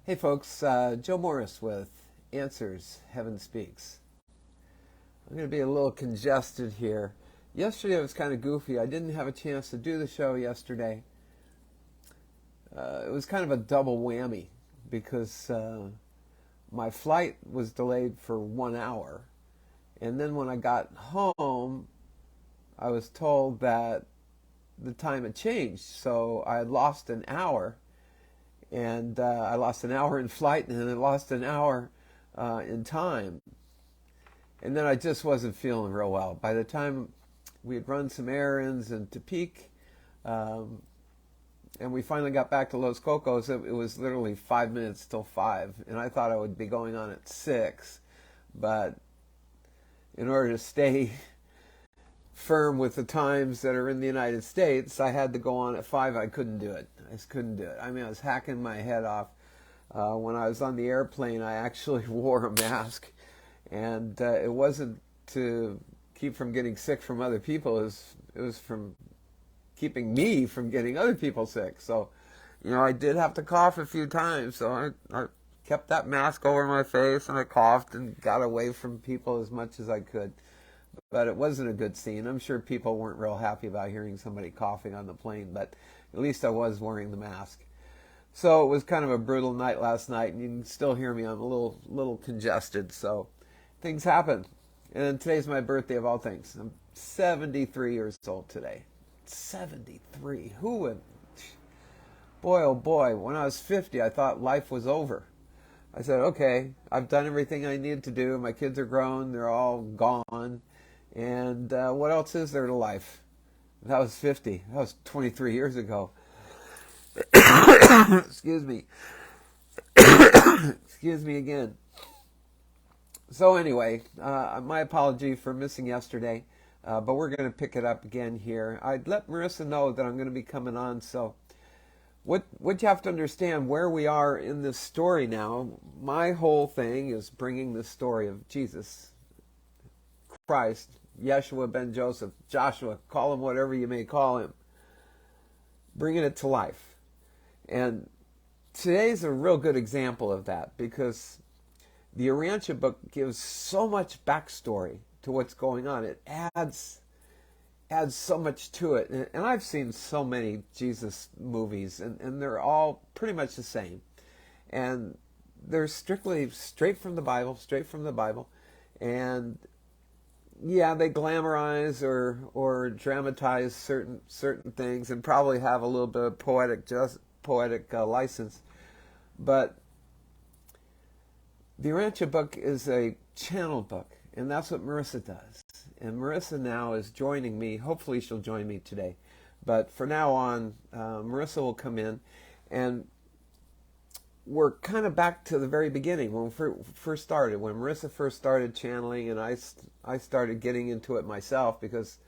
Hey folks, Joe Morris with Answers Heaven Speaks. I'm going to be a little congested here. Yesterday was kind of goofy. I didn't have a chance to do the show yesterday. It was kind of a double whammy because my flight was delayed for 1 hour. And then when I got home, I was told that the time had changed. So I had lost an hour. And I lost an hour in flight, and then I lost an hour in time. And then I just wasn't feeling real well. By the time we had run some errands in Topeka, and we finally got back to Los Cocos, it was literally 5 minutes till 5. And I thought I would be going on at 6. But in order to stay firm with the times that are in the United States, I had to go on at 5. I couldn't do it. I just couldn't do it. I mean, I was hacking my head off. When I was on the airplane, I actually wore a mask. And it wasn't to keep from getting sick from other people. It was from keeping me from getting other people sick. So, I did have to cough a few times. So I kept that mask over my face, and I coughed and got away from people as much as I could. But it wasn't a good scene. I'm sure people weren't real happy about hearing somebody coughing on the plane, but at least I was wearing the mask. So it was kind of a brutal night last night, and you can still hear me. I'm a little congested, so things happen. And today's my birthday of all things. I'm 73 years old today. 73. Who would? Boy, oh boy, when I was 50, I thought life was over. I said, okay, I've done everything I needed to do. My kids are grown. They're all gone. And what else is there to life? That was 50. That was 23 years ago. Excuse me. Excuse me again. So anyway, my apology for missing yesterday, but we're going to pick it up again here. I'd let Marisa know that I'm going to be coming on. So what you have to understand where we are in this story now, my whole thing is bringing the story of Jesus Christ, Yeshua ben Joseph, Joshua, call him whatever you may call him, bringing it to life. And today's a real good example of that because the Urantia book gives so much backstory to what's going on. It adds so much to it. And I've seen so many Jesus movies, and they're all pretty much the same. And they're strictly straight from the Bible. And yeah, they glamorize or dramatize certain things and probably have a little bit of poetic license. But the Urantia book is a channel book, and that's what Marisa does. And Marisa now is joining me. Hopefully she'll join me today. But for now on, Marisa will come in, and we're kind of back to the very beginning when we first started. When Marisa first started channeling, and I started getting into it myself because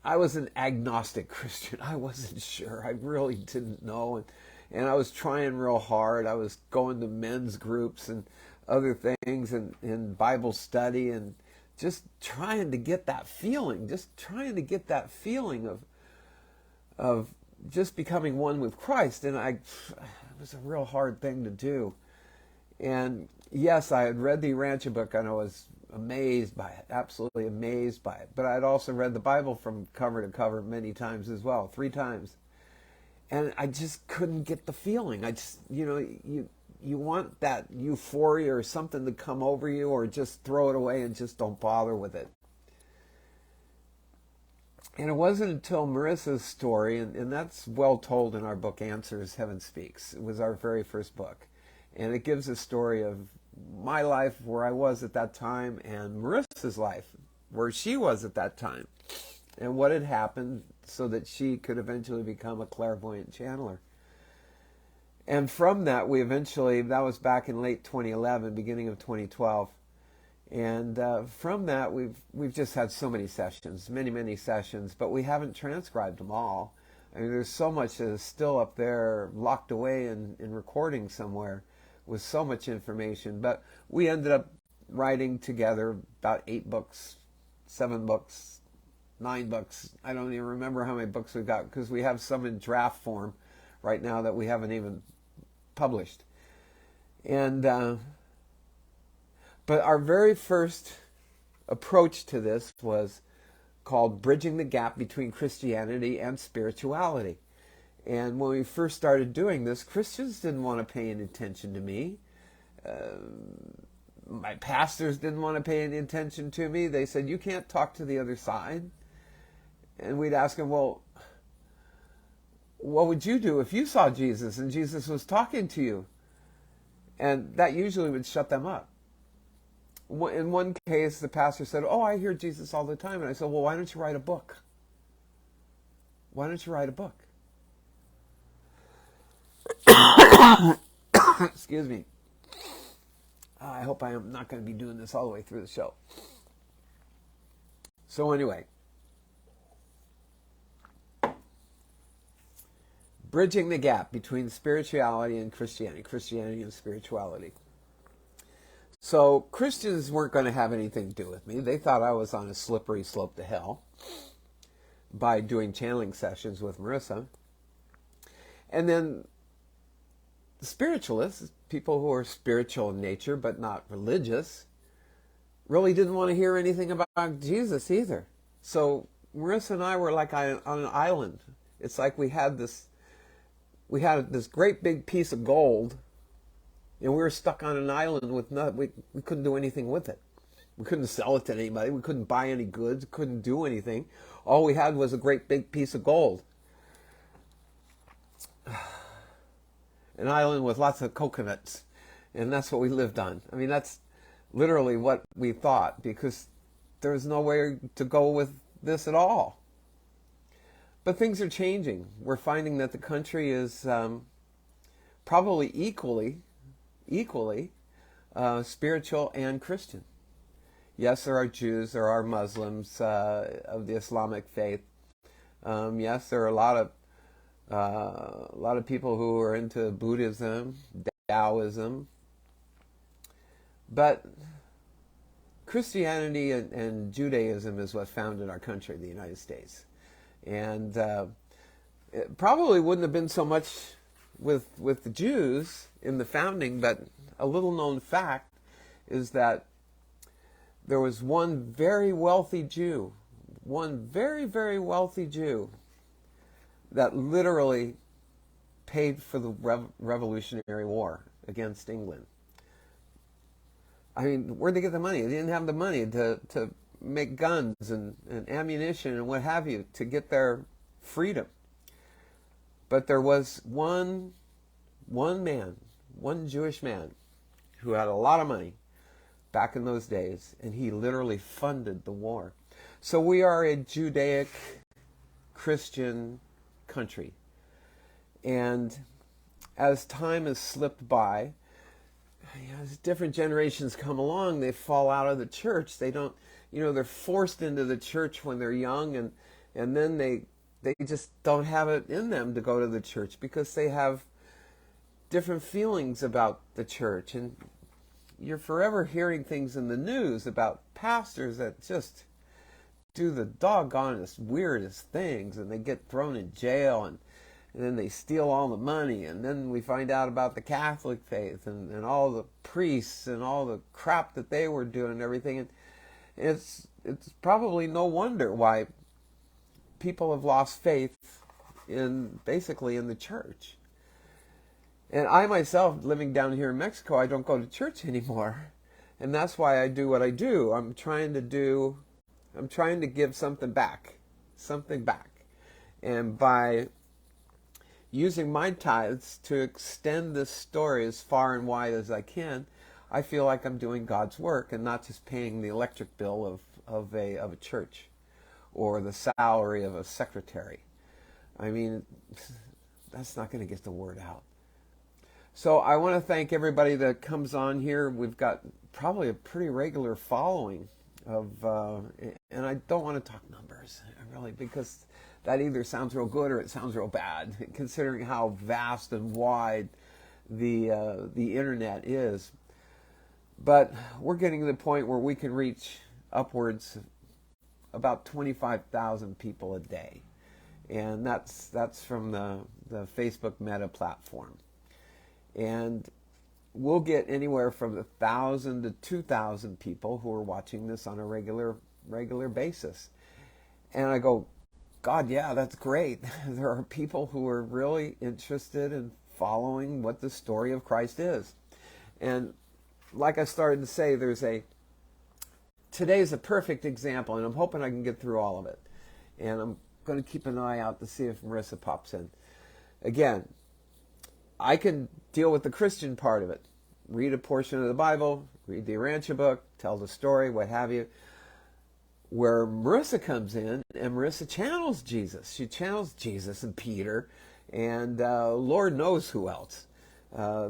I was an agnostic Christian. I wasn't sure. I really didn't know. And I was trying real hard. I was going to men's groups and other things and Bible study and just trying to get that feeling. Of just becoming one with Christ. And it was a real hard thing to do. And yes, I had read the Urantia book and I was amazed by it, absolutely amazed by it. But I'd also read the Bible from cover to cover many times as well, 3 times. And I just couldn't get the feeling. I just, you want that euphoria or something to come over you, or just throw it away and just don't bother with it. And it wasn't until Marisa's story, and that's well told in our book, Answers Heaven Speaks. It was our very first book. And it gives a story of my life, where I was at that time, and Marisa's life, where she was at that time, and what had happened so that she could eventually become a clairvoyant channeler. And from that, that was back in late 2011, beginning of 2012. And from that, we've just had so many sessions, many sessions, but we haven't transcribed them all. I mean, there's so much that is still up there, locked away in recording somewhere, with so much information. But we ended up writing together about 8 books, 7 books, 9 books. I don't even remember how many books we've got, because we have some in draft form right now that we haven't even published. And but our very first approach to this was called Bridging the Gap Between Christianity and Spirituality. And when we first started doing this, Christians didn't want to pay any attention to me. My pastors didn't want to pay any attention to me. They said, you can't talk to the other side. And we'd ask them, well, what would you do if you saw Jesus and Jesus was talking to you? And that usually would shut them up. In one case, the pastor said, oh, I hear Jesus all the time. And I said, well, why don't you write a book? Why don't you write a book? Excuse me. I hope I am not going to be doing this all the way through the show. So anyway, bridging the gap between spirituality and Christianity, Christianity and spirituality. So Christians weren't going to have anything to do with me. They thought I was on a slippery slope to hell by doing channeling sessions with Marisa. And then the spiritualists, people who are spiritual in nature but not religious, really didn't want to hear anything about Jesus either. So Marisa and I were like on an island. It's like we had this great big piece of gold, and we were stuck on an island with we couldn't do anything with it. We couldn't sell it to anybody. We couldn't buy any goods. Couldn't do anything. All we had was a great big piece of gold. An island with lots of coconuts. And that's what we lived on. I mean, that's literally what we thought, because there was nowhere to go with this at all. But things are changing. We're finding that the country is probably equally spiritual and Christian. Yes, there are Jews, there are Muslims of the Islamic faith. Yes, there are a lot of people who are into Buddhism, Taoism. But Christianity and Judaism is what founded our country, the United States. And it probably wouldn't have been so much with the Jews in the founding, but a little known fact is that there was one very wealthy Jew, one very, very wealthy Jew that literally paid for the Revolutionary War against England. I mean, where'd they get the money? They didn't have the money to make guns and ammunition and what have you to get their freedom. But there was one Jewish man who had a lot of money back in those days, and he literally funded the war. So we are a Judaic Christian country. And as time has slipped by, as different generations come along, they fall out of the church. They don't, they're forced into the church when they're young, and then they just don't have it in them to go to the church because they have different feelings about the church. And you're forever hearing things in the news about pastors that just do the doggonest, weirdest things, and they get thrown in jail, and then they steal all the money, and then we find out about the Catholic faith and all the priests and all the crap that they were doing and everything. And it's probably no wonder why people have lost faith basically in the church. And I myself, living down here in Mexico, I don't go to church anymore. And that's why I do what I do. I'm trying to give something back. And by using my tithes to extend this story as far and wide as I can, I feel like I'm doing God's work and not just paying the electric bill of a church or the salary of a secretary. I mean, that's not going to get the word out. So I want to thank everybody that comes on here. We've got probably a pretty regular following of, and I don't want to talk numbers, really, because that either sounds real good or it sounds real bad, considering how vast and wide the internet is. But we're getting to the point where we can reach upwards about 25,000 people a day, and that's from the Facebook Meta platform. And we'll get anywhere from 1,000 to 2,000 people who are watching this on a regular basis. And I go, God, yeah, that's great. There are people who are really interested in following what the story of Christ is. And like I started to say, today's a perfect example, and I'm hoping I can get through all of it. And I'm going to keep an eye out to see if Marisa pops in. Again, I can deal with the Christian part of it. Read a portion of the Bible, read the Urantia book, tell the story, what have you. Where Marisa comes in, and Marisa channels Jesus. She channels Jesus and Peter, and Lord knows who else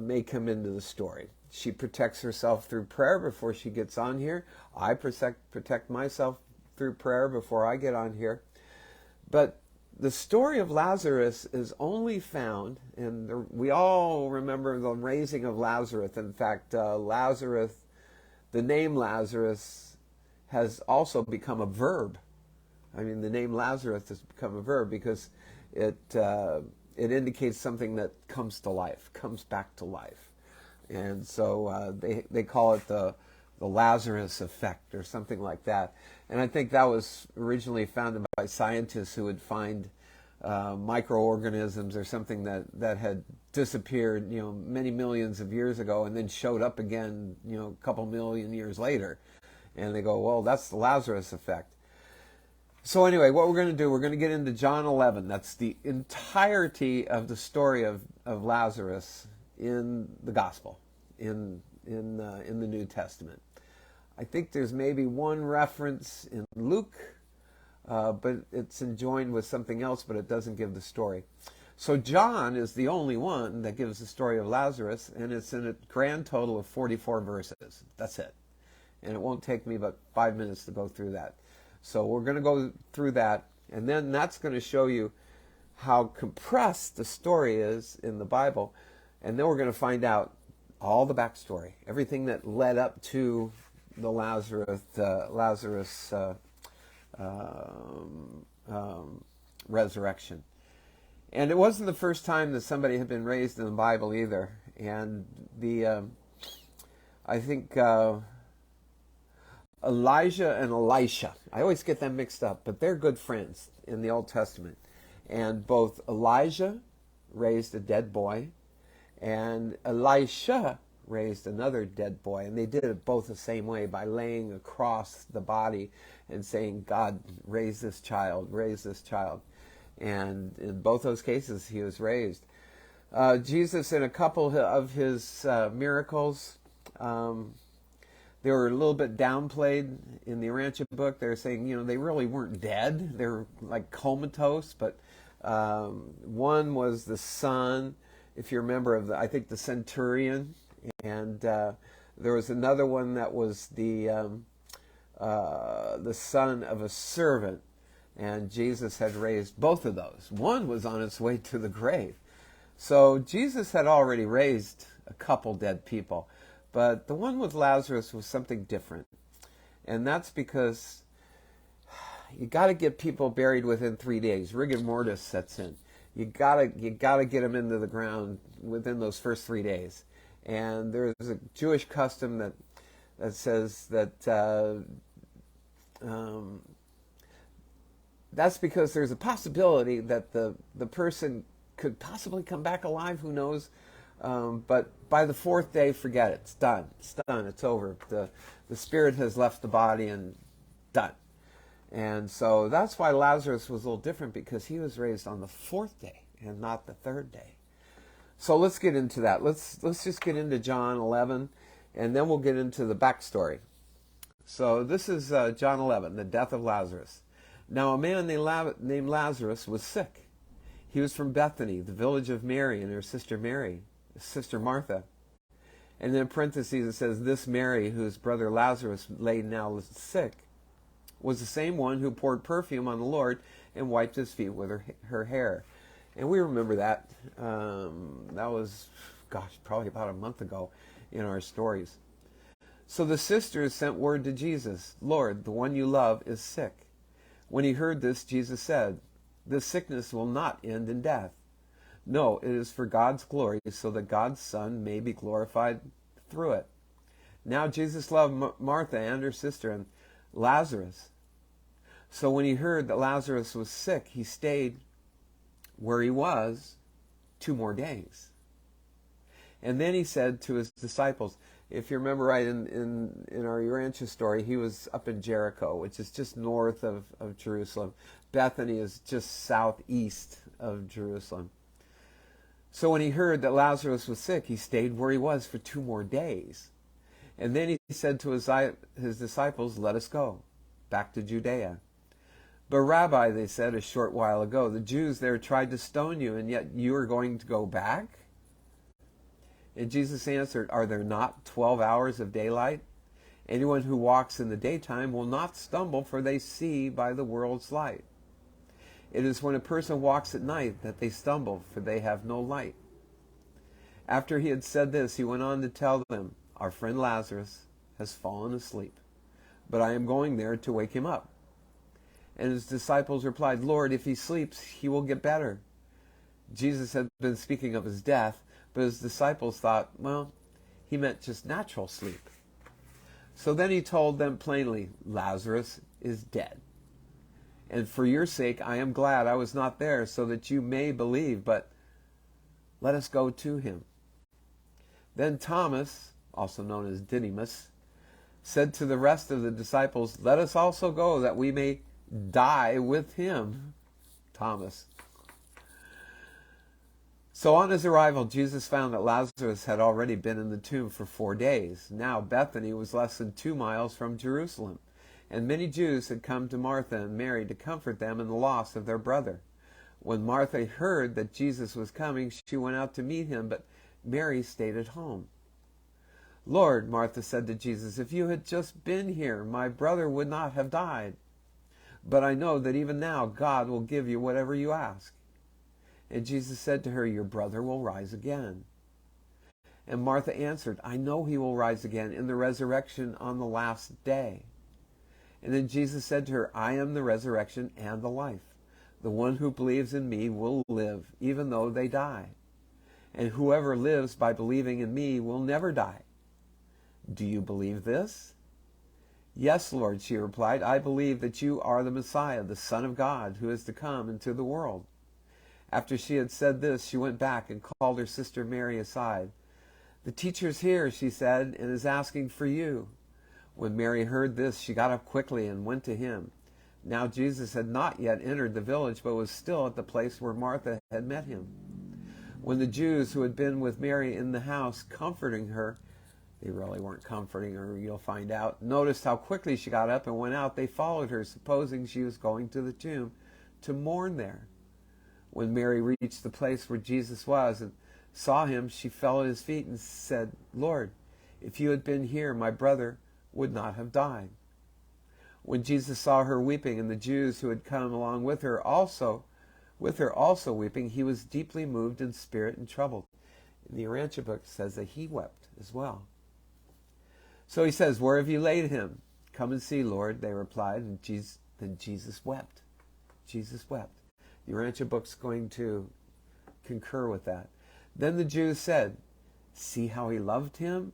may come into the story. She protects herself through prayer before she gets on here. I protect myself through prayer before I get on here. But the story of Lazarus is only found, and we all remember the raising of Lazarus. In fact, Lazarus, the name Lazarus, has also become a verb. I mean, the name Lazarus has become a verb because it indicates something that comes to life, comes back to life. And so they call it the Lazarus effect or something like that. And I think that was originally founded by scientists who would find microorganisms or something that had disappeared, many millions of years ago and then showed up again, a couple million years later. And they go, well, that's the Lazarus effect. So anyway, what we're going to do, we're going to get into John 11. That's the entirety of the story of Lazarus in the Gospel, in the New Testament. I think there's maybe one reference in Luke, but it's enjoined with something else, but it doesn't give the story. So John is the only one that gives the story of Lazarus, and it's in a grand total of 44 verses. That's it. And it won't take me but 5 minutes to go through that. So we're going to go through that, and then that's going to show you how compressed the story is in the Bible. And then we're going to find out all the backstory, everything that led up to the Lazarus resurrection. And it wasn't the first time that somebody had been raised in the Bible either. And I think Elijah and Elisha, I always get them mixed up, but they're good friends in the Old Testament. And both Elijah raised a dead boy, and Elisha raised another dead boy, and they did it both the same way, by laying across the body and saying, God, raise this child, raise this child. And in both those cases, he was raised. Jesus, in a couple of his miracles, they were a little bit downplayed in the Urantia book. They're saying, they really weren't dead. They were like comatose, but one was the son, if you remember, I think the centurion, and there was another one that was the son of a servant, and Jesus had raised both of those. One was on its way to the grave. So Jesus had already raised a couple dead people, but the one with Lazarus was something different, and that's because you got to get people buried within 3 days. Rigor mortis sets in. You gotta get them into the ground within those first 3 days. And there's a Jewish custom that says that that's because there's a possibility that the person could possibly come back alive. Who knows? But by the fourth day, forget it. It's done. It's done. It's over. The spirit has left the body and done. And so that's why Lazarus was a little different, because he was raised on the fourth day and not the third day. So let's get into that. Let's just get into John 11, and then we'll get into the backstory. So this is John 11, the death of Lazarus. Now a man named Lazarus was sick. He was from Bethany, the village of Mary and her sister Martha. And in parentheses it says, this Mary, whose brother Lazarus lay now sick, was the same one who poured perfume on the Lord and wiped his feet with her hair. And we remember that. That was, probably about a month ago in our stories. So the sisters sent word to Jesus, Lord, the one you love is sick. When he heard this, Jesus said, this sickness will not end in death, No, it is for God's glory, so that God's Son may be glorified through it. Now Jesus loved Martha and her sister and Lazarus. So when he heard that Lazarus was sick, he stayed where he was 2 more days. And then he said to his disciples, if you remember right in our Urantia story, he was up in Jericho, which is just north of Jerusalem. Bethany is just southeast of Jerusalem. So when he heard that Lazarus was sick, he stayed where he was for 2 more days. And then he said to his disciples, let us go back to Judea. But Rabbi, they said a short while ago, the Jews there tried to stone you, and yet you are going to go back? And Jesus answered, are there not 12 hours of daylight? Anyone who walks in the daytime will not stumble, for they see by the world's light. It is when a person walks at night that they stumble, for they have no light. After he had said this, he went on to tell them, our friend Lazarus has fallen asleep, but I am going there to wake him up. And his disciples replied, Lord, if he sleeps, he will get better. Jesus had been speaking of his death, but his disciples thought, well, he meant just natural sleep. So then he told them plainly, Lazarus is dead. And for your sake I am glad I was not there, so that you may believe, but let us go to him. Then Thomas, also known as Didymus, said to the rest of the disciples, let us also go, that we may die with him. Thomas. So on his arrival, Jesus found that Lazarus had already been in the tomb for 4 days. Now Bethany was less than 2 miles from Jerusalem, and many Jews had come to Martha and Mary to comfort them in the loss of their brother. When Martha heard that Jesus was coming, she went out to meet him, but Mary stayed at home. Lord, Martha said to Jesus, if you had just been here, my brother would not have died. But I know that even now God will give you whatever you ask. And Jesus said to her, your brother will rise again. And Martha answered, I know he will rise again in the resurrection on the last day. And then Jesus said to her, I am the resurrection and the life. The one who believes in me will live, even though they die. And whoever lives by believing in me will never die. Do you believe this? Yes, Lord, she replied. I believe that you are the Messiah, the Son of God, who is to come into the world. After she had said this, she went back and called her sister Mary aside. The teacher's here, she said, and is asking for you. When Mary heard this, she got up quickly and went to him. Now Jesus had not yet entered the village, but was still at the place where Martha had met him. When the Jews who had been with Mary in the house, comforting her, they really weren't comforting her, you'll find out, noticed how quickly she got up and went out, they followed her, supposing she was going to the tomb to mourn there. When Mary reached the place where Jesus was and saw him, she fell at his feet and said, Lord, if you had been here, my brother would not have died. When Jesus saw her weeping, and the Jews who had come along with her also weeping, he was deeply moved in spirit and troubled. In the Urantia book it says that he wept as well. So he says, where have you laid him? Come and see, Lord, they replied. And then Jesus wept. Jesus wept. The Urantia book's going to concur with that. Then the Jews said, see how he loved him?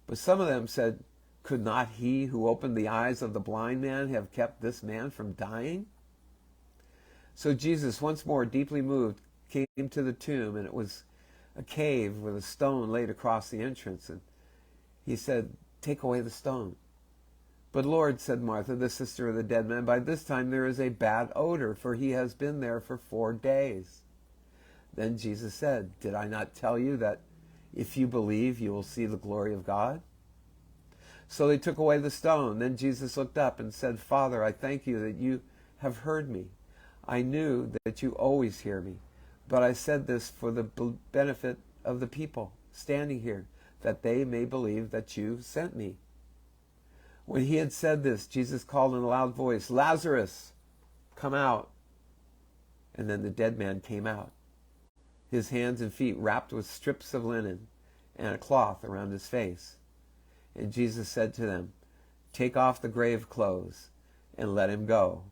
But some of them said, could not he who opened the eyes of the blind man have kept this man from dying? So Jesus, once more deeply moved, came to the tomb, and it was a cave with a stone laid across the entrance. And he said, take away the stone. But Lord, said Martha, the sister of the dead man, by this time there is a bad odor, for he has been there for 4 days. Then Jesus said, did I not tell you that if you believe, you will see the glory of God? So they took away the stone. Then Jesus looked up and said, Father, I thank you that you have heard me. I knew that you always hear me, but I said this for the benefit of the people standing here, that they may believe that you sent me. When he had said this, Jesus called in a loud voice, Lazarus, come out. And then the dead man came out, his hands and feet wrapped with strips of linen and a cloth around his face. And Jesus said to them, take off the grave clothes and let him go.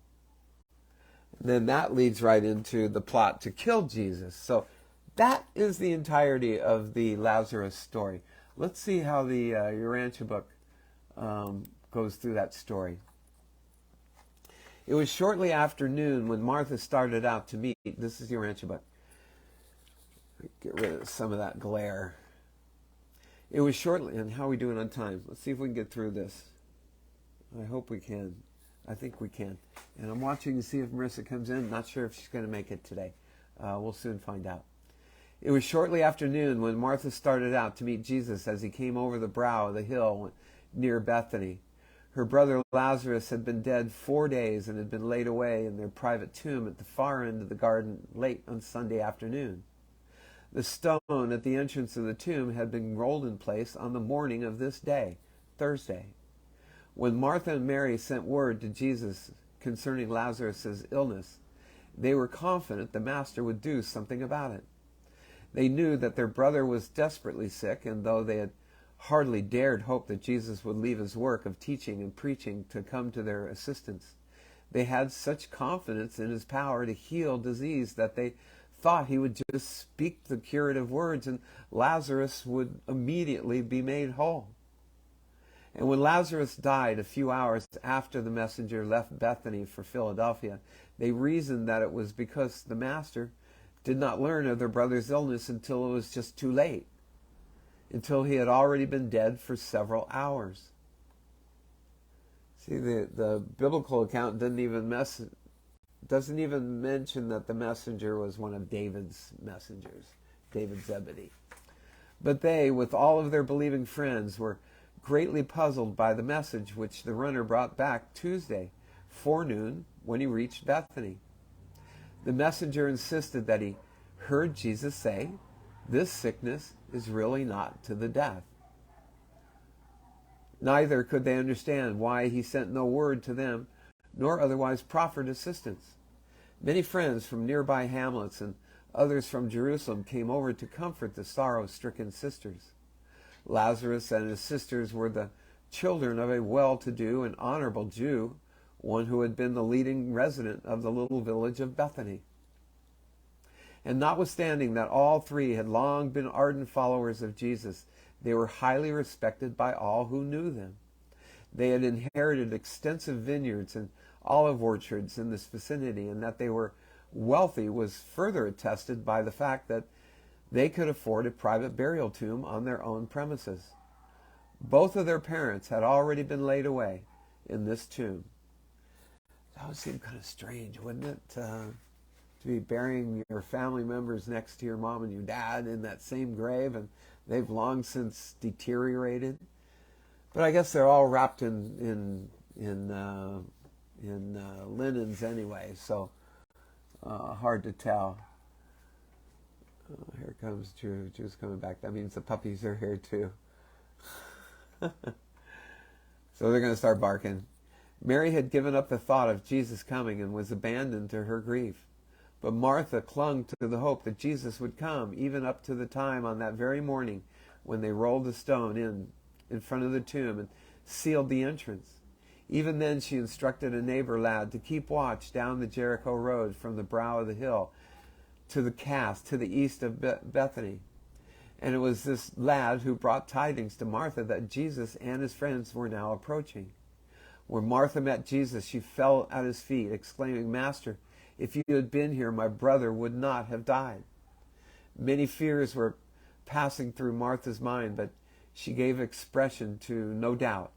And then that leads right into the plot to kill Jesus. So That is the entirety of the Lazarus story. Let's see how the Urantia book goes through that story. It was shortly after noon when Martha started out to meet. This is the Urantia book. Get rid of some of that glare. It was shortly, and how are we doing on time? Let's see if we can get through this. I hope we can. I think we can. And I'm watching to see if Marisa comes in. Not sure if she's going to make it today. We'll soon find out. It was shortly after noon when Martha started out to meet Jesus as he came over the brow of the hill near Bethany. Her brother Lazarus had been dead 4 days and had been laid away in their private tomb at the far end of the garden late on Sunday afternoon. The stone at the entrance of the tomb had been rolled in place on the morning of this day, Thursday. When Martha and Mary sent word to Jesus concerning Lazarus' illness, they were confident the Master would do something about it. They knew that their brother was desperately sick, and though they had hardly dared hope that Jesus would leave his work of teaching and preaching to come to their assistance, they had such confidence in his power to heal disease that they thought he would just speak the curative words and Lazarus would immediately be made whole. And when Lazarus died a few hours after the messenger left Bethany for Philadelphia, they reasoned that it was because the Master did not learn of their brother's illness until it was just too late, until he had already been dead for several hours. See, the biblical account doesn't even mention that the messenger was one of David's messengers, David Zebedee. But they, with all of their believing friends, were greatly puzzled by the message which the runner brought back Tuesday forenoon when he reached Bethany. The messenger insisted that he heard Jesus say, "This sickness is really not to the death." Neither could they understand why he sent no word to them, nor otherwise proffered assistance. Many friends from nearby hamlets and others from Jerusalem came over to comfort the sorrow-stricken sisters. Lazarus and his sisters were the children of a well-to-do and honorable Jew, one who had been the leading resident of the little village of Bethany. And notwithstanding that all three had long been ardent followers of Jesus, they were highly respected by all who knew them. They had inherited extensive vineyards and olive orchards in this vicinity, and that they were wealthy was further attested by the fact that they could afford a private burial tomb on their own premises. Both of their parents had already been laid away in this tomb. That would seem kind of strange, wouldn't it? To be burying your family members next to your mom and your dad in that same grave, and they've long since deteriorated. But I guess they're all wrapped in linens anyway, so hard to tell. Here comes Drew. Drew's coming back. That means the puppies are here too. So they're going to start barking. Mary had given up the thought of Jesus coming and was abandoned to her grief. But Martha clung to the hope that Jesus would come, even up to the time on that very morning when they rolled the stone in front of the tomb and sealed the entrance. Even then she instructed a neighbor lad to keep watch down the Jericho road from the brow of the hill to the cast to the east of Bethany. And it was this lad who brought tidings to Martha that Jesus and his friends were now approaching. When Martha met Jesus, she fell at his feet, exclaiming, "Master, if you had been here, my brother would not have died." Many fears were passing through Martha's mind, but she gave expression to no doubt,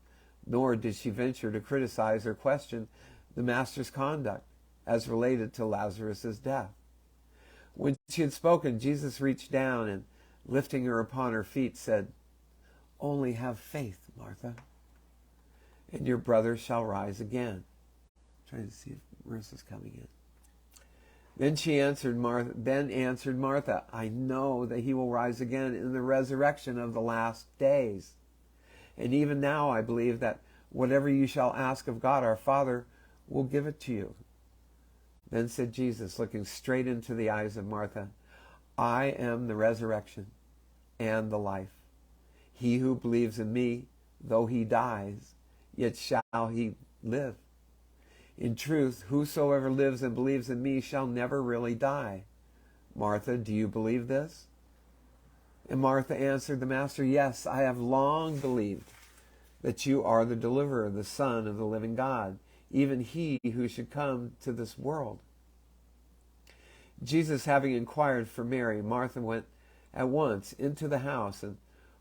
nor did she venture to criticize or question the Master's conduct as related to Lazarus' death. When she had spoken, Jesus reached down and, lifting her upon her feet, said, "Only have faith, Martha, and your brother shall rise again." I'm trying to see if Marisa's coming in. Then answered Martha, "I know that he will rise again in the resurrection of the last days. And even now I believe that whatever you shall ask of God our Father will give it to you." Then said Jesus, looking straight into the eyes of Martha, "I am the resurrection and the life. He who believes in me, though he dies, yet shall he live. In truth, whosoever lives and believes in me shall never really die. Martha, do you believe this? And Martha answered the Master, yes, I have long believed that you are the deliverer, the Son of the living God, even he who should come to this world. Jesus, having inquired for Mary, Martha went at once into the house and,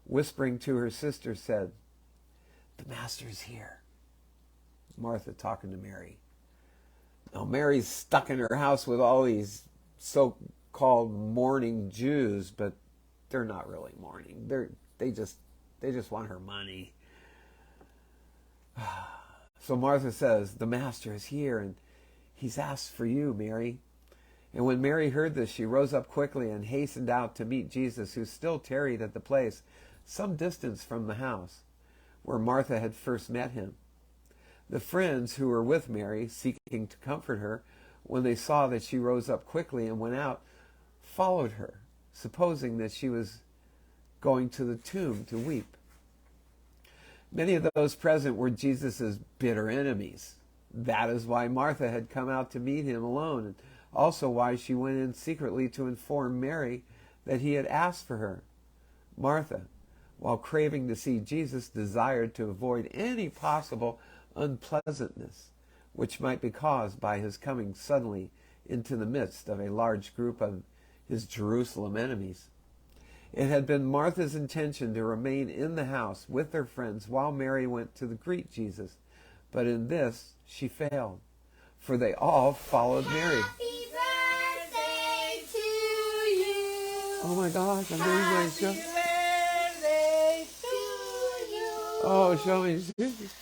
whispering to her sister, said, the Master is here. Martha talking to Mary. Now Mary's stuck in her house with all these so-called mourning Jews, but they're not really mourning. They just want her money. So Martha says, the Master is here, and he's asked for you, Mary. And when Mary heard this, she rose up quickly and hastened out to meet Jesus, who still tarried at the place some distance from the house where Martha had first met him. The friends who were with Mary, seeking to comfort her, when they saw that she rose up quickly and went out, followed her, supposing that she was going to the tomb to weep. Many of those present were Jesus' bitter enemies. That is why Martha had come out to meet him alone, and also why she went in secretly to inform Mary that he had asked for her. Martha, while craving to see Jesus, desired to avoid any possible unpleasantness which might be caused by his coming suddenly into the midst of a large group of his Jerusalem enemies. It had been Martha's intention to remain in the house with her friends while Mary went to greet Jesus, but in this she failed, for they all followed Mary. Happy birthday to you. Oh my gosh, I'm doing my show. Happy birthday to you. Oh, show me.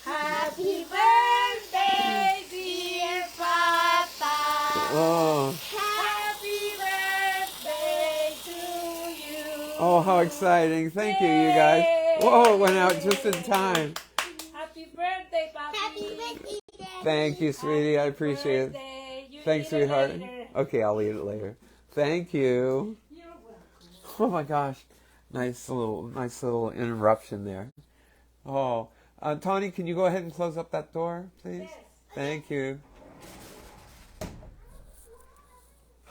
Happy birthday, dear Papa. Oh, Happy birthday to you. oh, how exciting. Thank you, you guys. Whoa, it went out just in time. Happy birthday, Papi. Happy birthday, Daddy. Thank you, sweetie. I appreciate it. Thanks, sweetheart. Okay, I'll eat it later. Thank you. You're welcome. Oh my gosh, nice little interruption there. Oh, Tony, can you go ahead and close up that door, please? Yes. Thank you.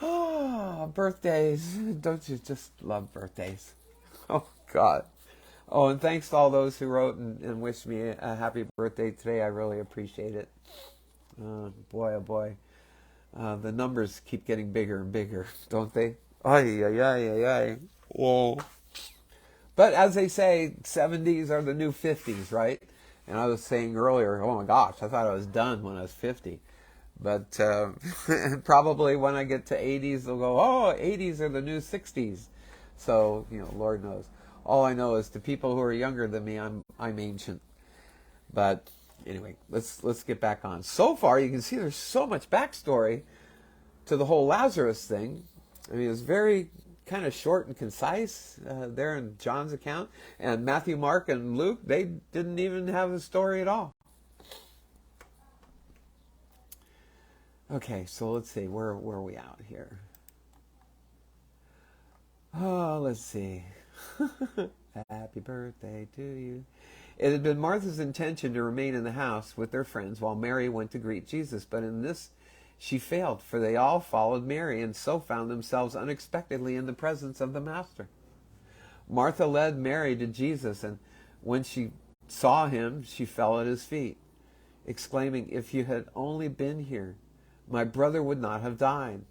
Oh, birthdays! Don't you just love birthdays? Oh God. Oh, and thanks to all those who wrote and wished me a happy birthday today. I really appreciate it. Boy, oh boy. The numbers keep getting bigger and bigger, don't they? Ay, ay, ay, ay, ay. Whoa. But as they say, 70s are the new 50s, right? And I was saying earlier, oh my gosh, I thought I was done when I was 50. But probably when I get to 80s, they'll go, oh, 80s are the new 60s. So, Lord knows. All I know is to people who are younger than me, I'm ancient. But anyway, let's get back on. So far, you can see there's so much backstory to the whole Lazarus thing. I mean, it's very kind of short and concise there in John's account. And Matthew, Mark, and Luke, they didn't even have a story at all. Okay, so let's see. Where are we out here? Oh, let's see. Happy birthday to you. It had been Martha's intention to remain in the house with their friends while Mary went to greet Jesus, but in this she failed, for they all followed Mary and so found themselves unexpectedly in the presence of the Master. Martha led Mary to Jesus, and when she saw him, she fell at his feet, exclaiming, "If you had only been here, my brother would not have died."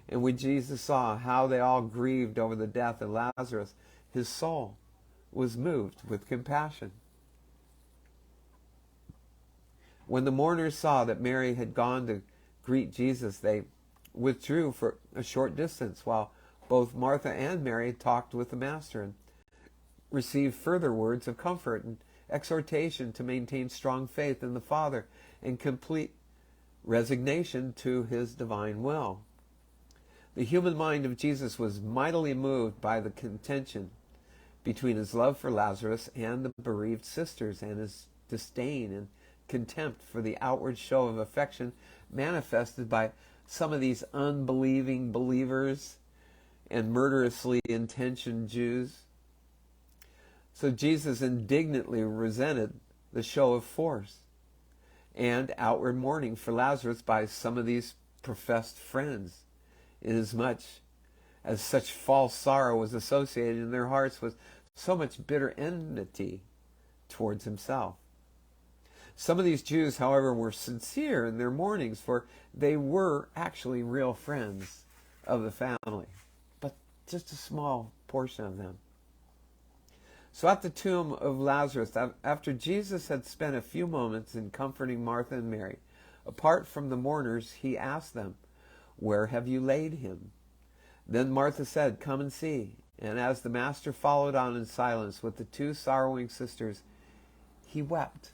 And when Jesus saw how they all grieved over the death of Lazarus, his soul was moved with compassion. When the mourners saw that Mary had gone to greet Jesus, they withdrew for a short distance, while both Martha and Mary talked with the Master and received further words of comfort and exhortation to maintain strong faith in the Father and complete resignation to his divine will. The human mind of Jesus was mightily moved by the contention between his love for Lazarus and the bereaved sisters, and his disdain and contempt for the outward show of affection manifested by some of these unbelieving believers and murderously intentioned Jews. So Jesus indignantly resented the show of force and outward mourning for Lazarus by some of these professed friends, inasmuch as such false sorrow was associated in their hearts with so much bitter enmity towards himself. Some of these Jews, however, were sincere in their mournings, for they were actually real friends of the family, but just a small portion of them. So at the tomb of Lazarus, after Jesus had spent a few moments in comforting Martha and Mary, apart from the mourners, he asked them, "Where have you laid him?" Then Martha said, "Come and see." And as the master followed on in silence with the two sorrowing sisters, he wept.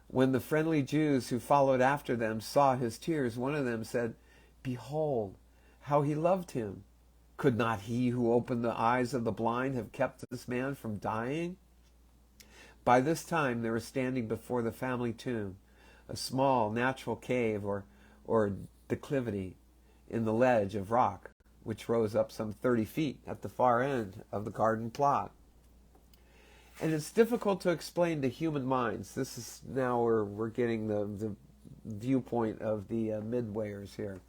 When the friendly Jews who followed after them saw his tears, one of them said, "Behold, how he loved him. Could not he who opened the eyes of the blind have kept this man from dying?" By this time they were standing before the family tomb, a small natural cave or declivity in the ledge of rock, which rose up some 30 feet at the far end of the garden plot. And it's difficult to explain to human minds. This is now we're getting the viewpoint of the midwayers here,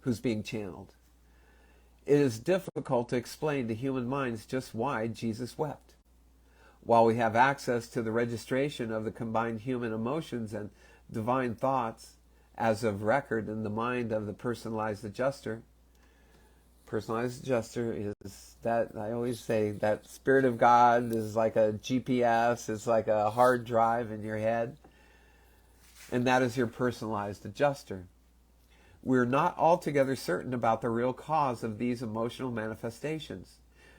who's being channeled. It is difficult to explain to human minds just why Jesus wept. While we have access to the registration of the combined human emotions and divine thoughts as of record in the mind of the personalized adjuster is that, I always say, that Spirit of God is like a GPS, it's like a hard drive in your head, and that is your personalized adjuster. We're not altogether certain about the real cause of these emotional manifestations.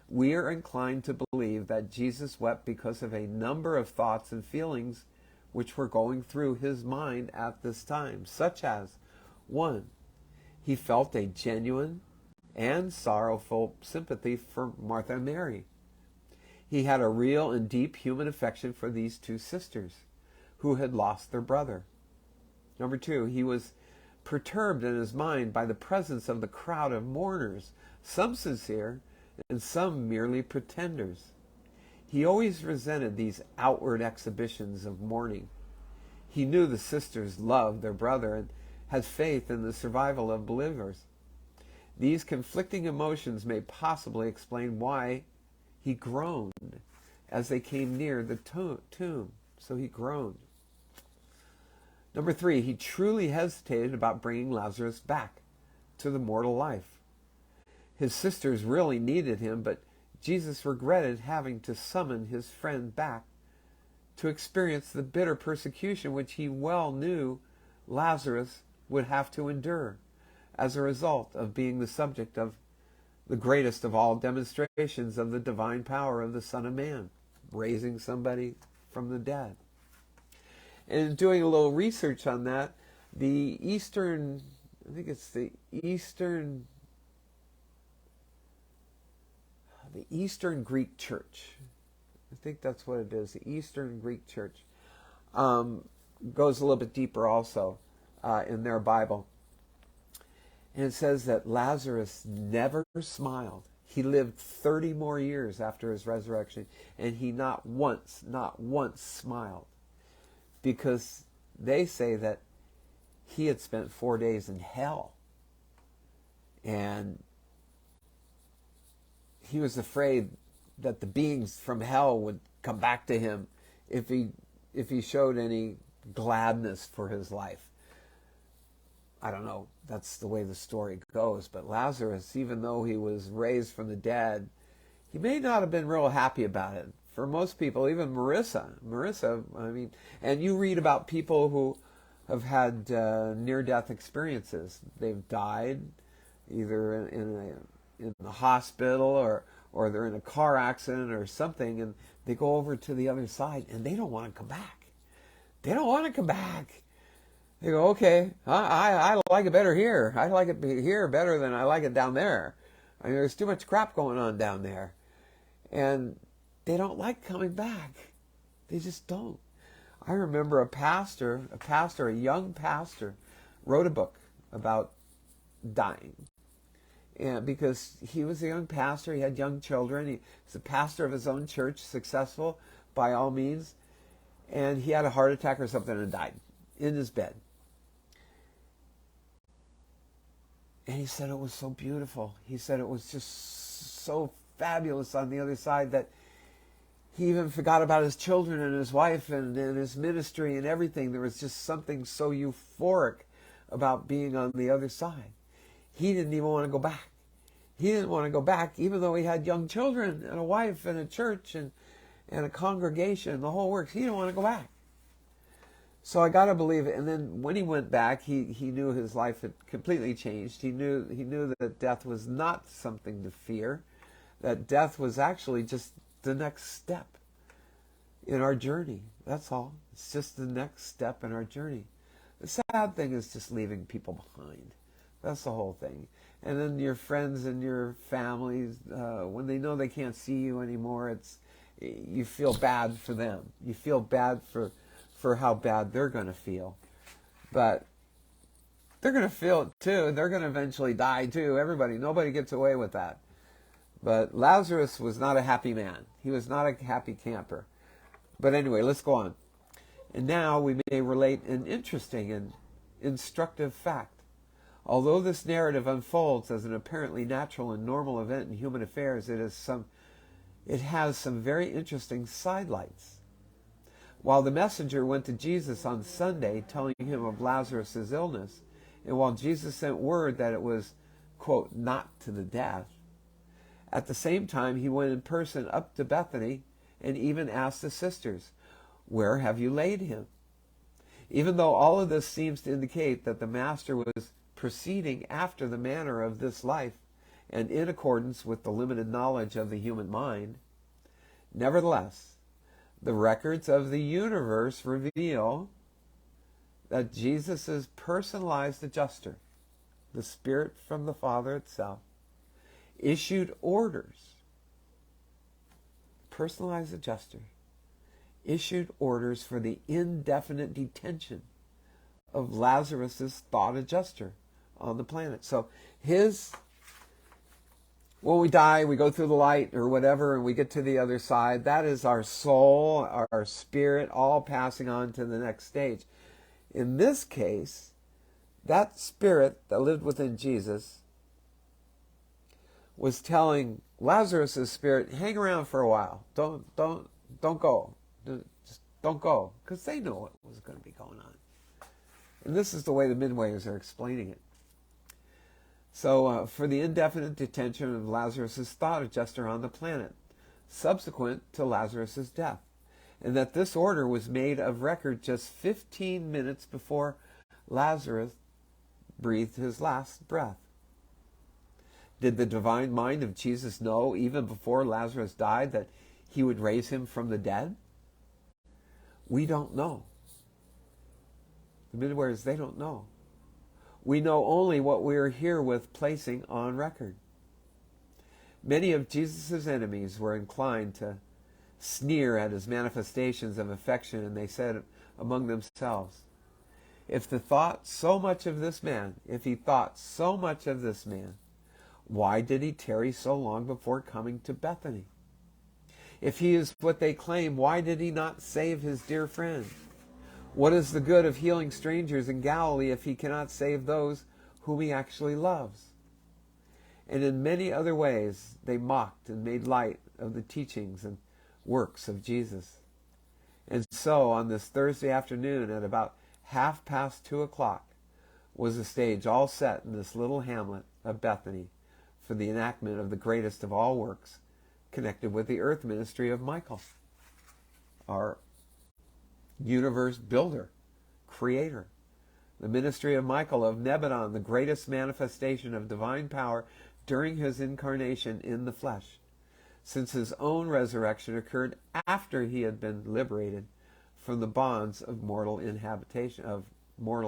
We are inclined to believe that Jesus wept because of a number of thoughts and feelings which were going through his mind at this time, such as 1. He felt a genuine and sorrowful sympathy for Martha and Mary. He had a real and deep human affection for these two sisters who had lost their brother. Number 2, he was perturbed in his mind by the presence of the crowd of mourners, some sincere and some merely pretenders. He always resented these outward exhibitions of mourning. He knew the sisters loved their brother and had faith in the survival of believers. These conflicting emotions may possibly explain why he groaned as they came near the tomb. So he groaned. Number 3, he truly hesitated about bringing Lazarus back to the mortal life. His sisters really needed him, but Jesus regretted having to summon his friend back to experience the bitter persecution which he well knew Lazarus would have to endure as a result of being the subject of the greatest of all demonstrations of the divine power of the Son of Man, raising somebody from the dead. And in doing a little research on that, the Eastern Greek Church, I think that's what it is, the Eastern Greek Church, goes a little bit deeper also in their Bible. And it says that Lazarus never smiled. He lived 30 more years after his resurrection, and he not once smiled. Because they say that he had spent 4 days in hell. And he was afraid that the beings from hell would come back to him if he showed any gladness for his life. I don't know, that's the way the story goes. But Lazarus, even though he was raised from the dead, he may not have been real happy about it. For most people, even Marisa, I mean, and you read about people who have had near-death experiences. They've died either in the hospital or they're in a car accident or something, and they go over to the other side and they don't want to come back. They don't want to come back. They go, okay, I like it better here. I like it here better than I like it down there. I mean, there's too much crap going on down there. And they don't like coming back. They just don't. I remember a young pastor, wrote a book about dying. And because he was a young pastor, he had young children. He was a pastor of his own church, successful by all means. And he had a heart attack or something and died in his bed. And he said it was so beautiful. He said it was just so fabulous on the other side that he even forgot about his children and his wife and his ministry and everything. There was just something so euphoric about being on the other side. He didn't even want to go back. He didn't want to go back, even though he had young children and a wife and a church and a congregation, the whole works. He didn't want to go back. So I got to believe it. And then when he went back, he knew his life had completely changed. He knew that death was not something to fear, that death was actually just the next step in our journey. That's all. It's just the next step in our journey. The sad thing is just leaving people behind. That's the whole thing. And then your friends and your families, when they know they can't see you anymore, you feel bad for them. You feel bad for how bad they're going to feel. But they're going to feel it too. They're going to eventually die too. Nobody gets away with that. But Lazarus was not a happy man. He was not a happy camper. But anyway, let's go on. And now we may relate an interesting and instructive fact. Although this narrative unfolds as an apparently natural and normal event in human affairs, it has some very interesting sidelights. While the messenger went to Jesus on Sunday telling him of Lazarus' illness, and while Jesus sent word that it was, quote, not to the death, at the same time he went in person up to Bethany and even asked the sisters, "Where have you laid him?" Even though all of this seems to indicate that the master was proceeding after the manner of this life and in accordance with the limited knowledge of the human mind, nevertheless, the records of the universe reveal that Jesus' personalized adjuster, the Spirit from the Father itself, issued orders. Personalized adjuster issued orders for the indefinite detention of Lazarus' thought adjuster on the planet. So when we die, we go through the light or whatever, and we get to the other side. That is our soul, our spirit, all passing on to the next stage. In this case, that spirit that lived within Jesus was telling Lazarus' spirit, hang around for a while. Don't go. Just don't go. Because they know what was going to be going on. And this is the way the midwayers are explaining it. So for the indefinite detention of Lazarus' thought adjuster on the planet, subsequent to Lazarus' death, and that this order was made of record just 15 minutes before Lazarus breathed his last breath. Did the divine mind of Jesus know, even before Lazarus died, that he would raise him from the dead? We don't know. The midwayers, they don't know. We know only what we are herewith placing on record. Many of Jesus' enemies were inclined to sneer at his manifestations of affection, and they said among themselves, if he thought so much of this man, why did he tarry so long before coming to Bethany? If he is what they claim, why did he not save his dear friend? What is the good of healing strangers in Galilee if he cannot save those whom he actually loves? And in many other ways they mocked and made light of the teachings and works of Jesus. And so on this Thursday afternoon at about 2:30 was the stage all set in this little hamlet of Bethany for the enactment of the greatest of all works connected with the earth ministry of Michael, our universe builder, creator. The ministry of Michael of Nebadon, the greatest manifestation of divine power during his incarnation in the flesh, since his own resurrection occurred after he had been liberated from the bonds of mortal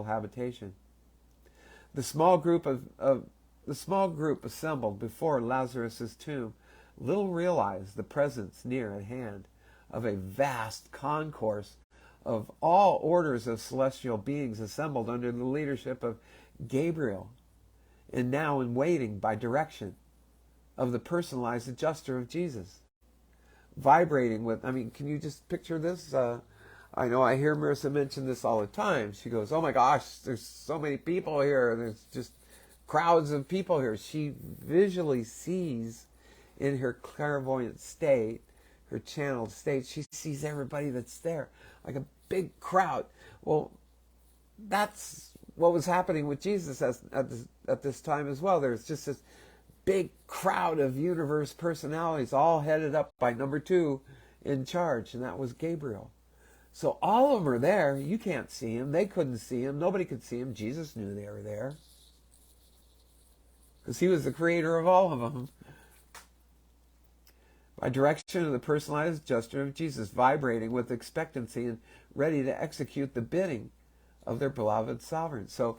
habitation. The small group assembled before Lazarus' tomb little realized the presence near at hand of a vast concourse of all orders of celestial beings assembled under the leadership of Gabriel, and now in waiting by direction of the personalized adjuster of Jesus. Vibrating with, can you just picture this? I know I hear Marisa mention this all the time. She goes, oh my gosh, there's so many people here. There's just crowds of people here. She visually sees in her clairvoyant state, her channeled state, she sees everybody that's there, like a big crowd. Well, that's what was happening with Jesus at this time as well. There's just this big crowd of universe personalities, all headed up by number 2 in charge, and that was Gabriel. So all of them are there. You can't see him. They couldn't see him. Nobody could see him. Jesus knew they were there, because he was the creator of all of them. By direction of the personalized gesture of Jesus, vibrating with expectancy and ready to execute the bidding of their beloved sovereign. So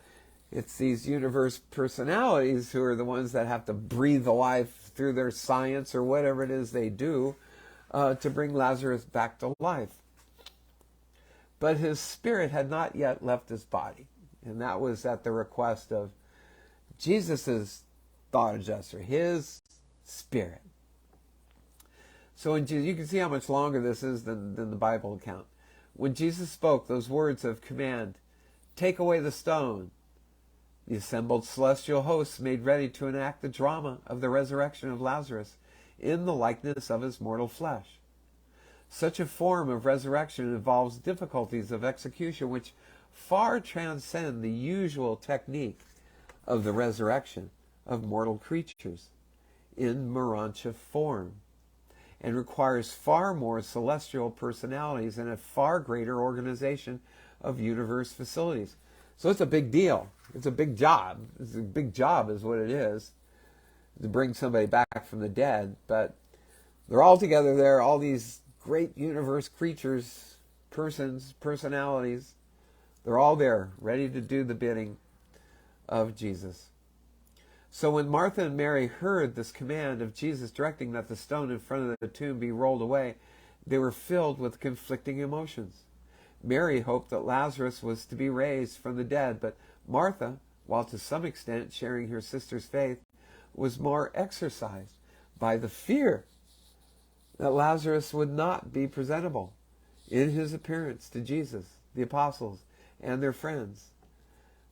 it's these universe personalities who are the ones that have to breathe the life through their science or whatever it is they do to bring Lazarus back to life. But his spirit had not yet left his body. And that was at the request of Jesus' thought adjuster, his spirit. So when Jesus, you can see how much longer this is than the Bible account. When Jesus spoke those words of command, "Take away the stone," the assembled celestial hosts made ready to enact the drama of the resurrection of Lazarus in the likeness of his mortal flesh. Such a form of resurrection involves difficulties of execution which far transcend the usual technique of the resurrection of mortal creatures in Urantia form, and requires far more celestial personalities and a far greater organization of universe facilities. So it's a big deal. It's a big job. It's a big job is what it is, to bring somebody back from the dead. But they're all together there, all these great universe creatures, persons, personalities. They're all there, ready to do the bidding of Jesus. So when Martha and Mary heard this command of Jesus directing that the stone in front of the tomb be rolled away, they were filled with conflicting emotions. Mary hoped that Lazarus was to be raised from the dead, but Martha, while to some extent sharing her sister's faith, was more exercised by the fear that Lazarus would not be presentable in his appearance to Jesus, the apostles, and their friends.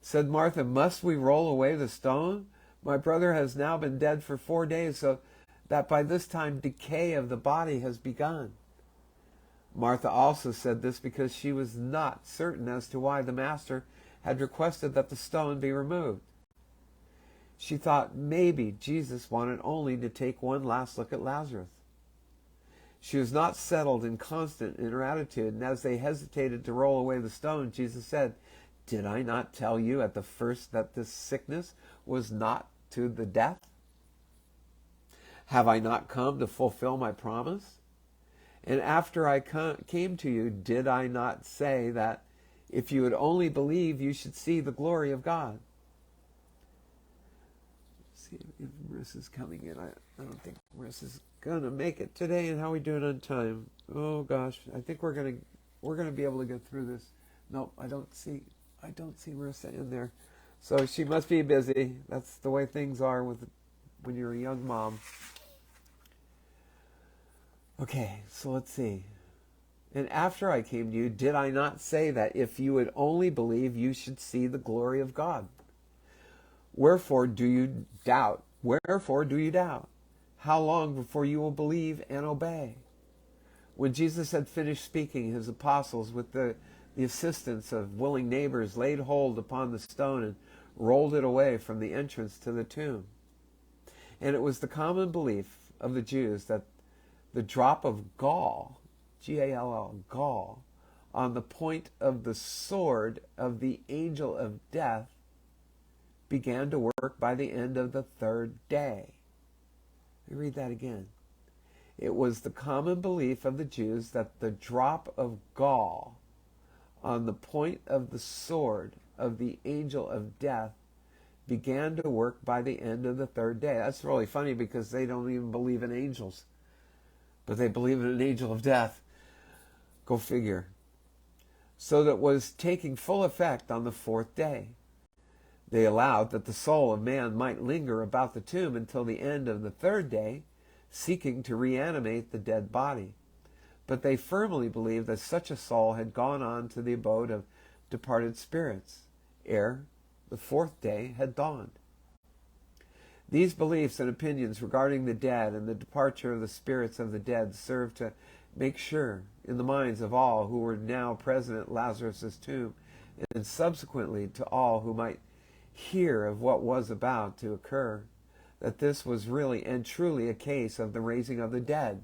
Said Martha, "Must we roll away the stone? My brother has now been dead for 4 days, so that by this time decay of the body has begun." Martha also said this because she was not certain as to why the Master had requested that the stone be removed. She thought maybe Jesus wanted only to take one last look at Lazarus. She was not settled and constant in her attitude, and as they hesitated to roll away the stone, Jesus said, "Did I not tell you at the first that this sickness was not to the death? Have I not come to fulfill my promise? And after I came to you, did I not say that if you would only believe, you should see the glory of God?" Let's see if Marisa's coming in. I don't think Marisa's gonna make it today. And how are we doing on time? Oh gosh, I think we're gonna be able to get through this. Nope, I don't see Marisa in there. So she must be busy. That's the way things are when you're a young mom. Okay, so let's see. And after I came to you, did I not say that if you would only believe, you should see the glory of God? Wherefore do you doubt? Wherefore do you doubt? How long before you will believe and obey? When Jesus had finished speaking, his apostles, with the assistance of willing neighbors, laid hold upon the stone and rolled it away from the entrance to the tomb. And it was the common belief of the Jews that the drop of gall, G-A-L-L, gall, on the point of the sword of the angel of death began to work by the end of the 3rd day. Let me read that again. It was the common belief of the Jews that the drop of gall on the point of the sword of the angel of death began to work by the end of the 3rd day. That's really funny because they don't even believe in angels, but they believe in an angel of death. Go figure. So that it was taking full effect on the 4th day. They allowed that the soul of man might linger about the tomb until the end of the 3rd day, seeking to reanimate the dead body. But they firmly believed that such a soul had gone on to the abode of departed spirits ere the 4th day had dawned. These beliefs and opinions regarding the dead and the departure of the spirits of the dead served to make sure in the minds of all who were now present at Lazarus' tomb, and subsequently to all who might hear of what was about to occur, that this was really and truly a case of the raising of the dead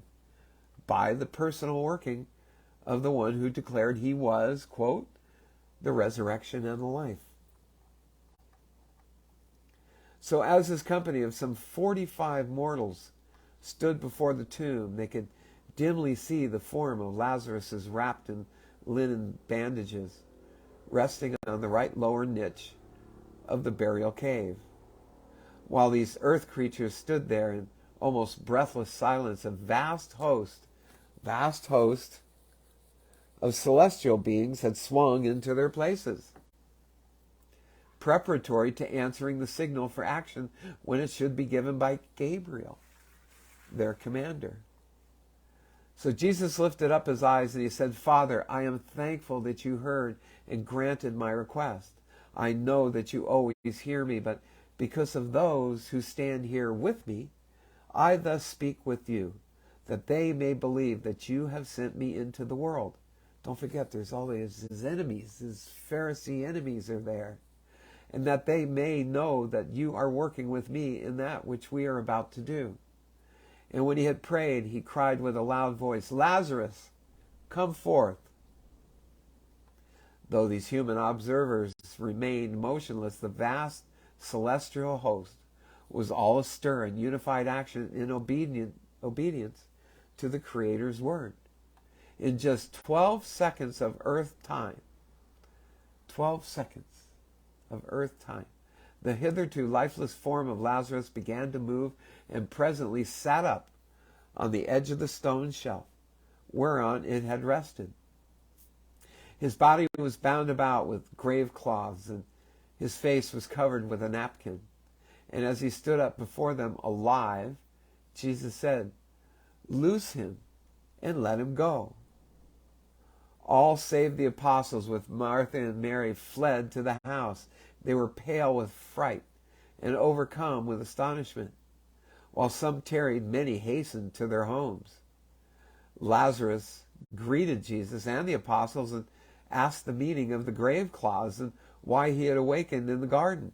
by the personal working of the one who declared he was, quote, the resurrection and the life. So as this company of some 45 mortals stood before the tomb, they could dimly see the form of Lazarus wrapped in linen bandages, resting on the right lower niche of the burial cave. While these earth creatures stood there in almost breathless silence, a vast host of celestial beings had swung into their places, preparatory to answering the signal for action when it should be given by Gabriel, their commander. So Jesus lifted up his eyes and he said, Father, I am thankful that you heard and granted my request. I know that you always hear me, but because of those who stand here with me, I thus speak with you, that they may believe that you have sent me into the world. Don't forget, there's all his enemies, his Pharisee enemies are there. And that they may know that you are working with me in that which we are about to do. And when he had prayed, he cried with a loud voice, Lazarus, come forth. Though these human observers remained motionless, the vast celestial host was all astir in unified action in obedience to the Creator's word. In just 12 seconds of earth time, 12 seconds of earth time, the hitherto lifeless form of Lazarus began to move and presently sat up on the edge of the stone shelf whereon it had rested. His body was bound about with grave cloths, and his face was covered with a napkin. And as he stood up before them alive, Jesus said, Loose him and let him go. All save the apostles with Martha and Mary fled to the house. They were pale with fright and overcome with astonishment. While some tarried, many hastened to their homes. Lazarus greeted Jesus and the apostles and asked the meaning of the grave cloths and why he had awakened in the garden.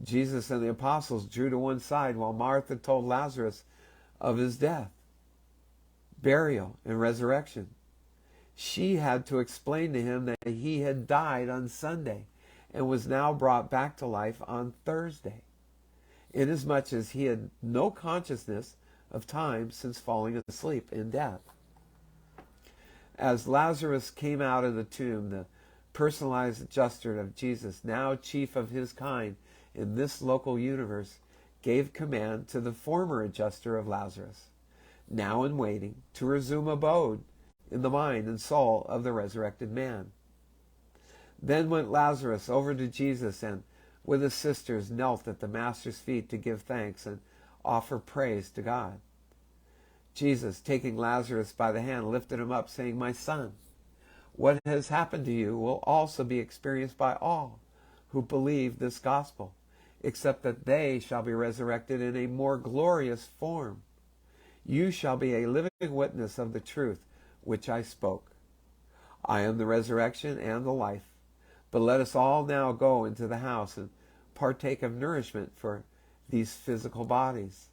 Jesus and the apostles drew to one side while Martha told Lazarus of his death, burial, and resurrection. She had to explain to him that he had died on Sunday and was now brought back to life on Thursday, inasmuch as he had no consciousness of time since falling asleep in death. As Lazarus came out of the tomb, the personalized adjuster of Jesus, now chief of his kind in this local universe, gave command to the former adjuster of Lazarus, now in waiting, to resume abode in the mind and soul of the resurrected man. Then went Lazarus over to Jesus and with his sisters knelt at the Master's feet to give thanks and offer praise to God. Jesus, taking Lazarus by the hand, lifted him up, saying, My son, what has happened to you will also be experienced by all who believe this gospel, except that they shall be resurrected in a more glorious form. You shall be a living witness of the truth which I spoke. I am the resurrection and the life. But let us all now go into the house and partake of nourishment for these physical bodies.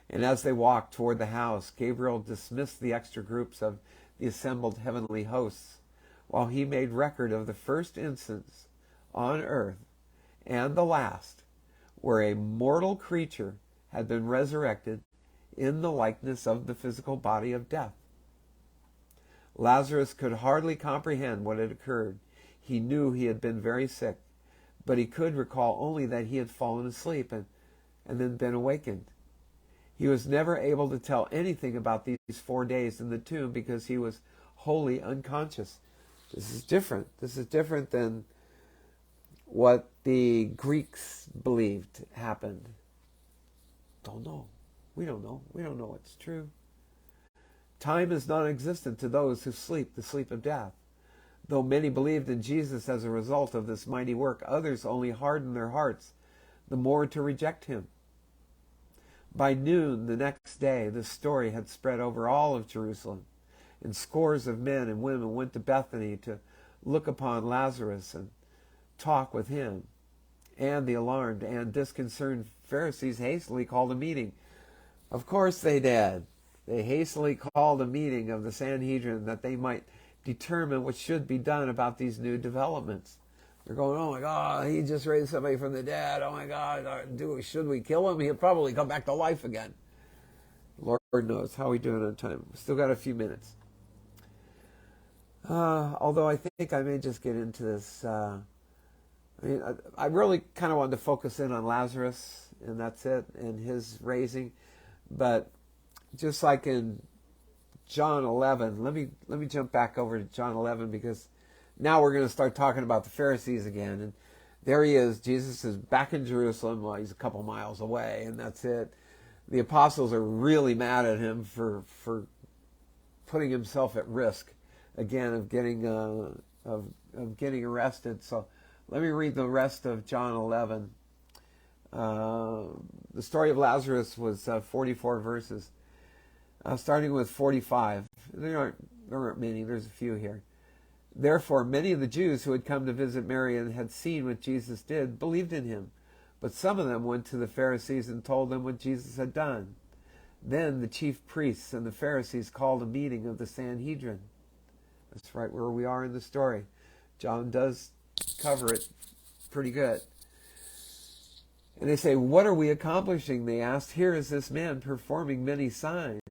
And as they walked toward the house, Gabriel dismissed the extra groups of the assembled heavenly hosts, while he made record of the first instance on earth and the last, where a mortal creature had been resurrected in the likeness of the physical body of death. Lazarus could hardly comprehend what had occurred. He knew he had been very sick, but he could recall only that he had fallen asleep and then been awakened. He was never able to tell anything about these 4 days in the tomb because he was wholly unconscious. This is different. This is different than what the Greeks believed happened. Don't know. We don't know. We don't know what's true. Time is non-existent to those who sleep the sleep of death. Though many believed in Jesus as a result of this mighty work, others only hardened their hearts the more to reject him. By noon the next day, the story had spread over all of Jerusalem, and scores of men and women went to Bethany to look upon Lazarus and talk with him. And the alarmed and disconcerted Pharisees hastily called a meeting. Of course they did. They hastily called a meeting of the Sanhedrin that they might determine what should be done about these new developments. They're going, oh my God, he just raised somebody from the dead. Oh my God, should we kill him? He'll probably come back to life again. Lord knows. How are we doing on time? Still got a few minutes. Although I think I may just get into this. I really kind of wanted to focus in on Lazarus, and that's it, and his raising. But just like in John 11, let me jump back over to John 11, because now we're going to start talking about the Pharisees again. And there he is. Jesus is back in Jerusalem. Well, he's a couple miles away, and that's it. The apostles are really mad at him for putting himself at risk again of getting arrested. So let me read the rest of John 11. The story of Lazarus was 44 verses, starting with 45. There aren't many. There's a few here. Therefore, many of the Jews who had come to visit Mary and had seen what Jesus did believed in him. But some of them went to the Pharisees and told them what Jesus had done. Then the chief priests and the Pharisees called a meeting of the Sanhedrin. That's right where we are in the story. John does cover it pretty good. And they say, what are we accomplishing? They asked. Here is this man performing many signs.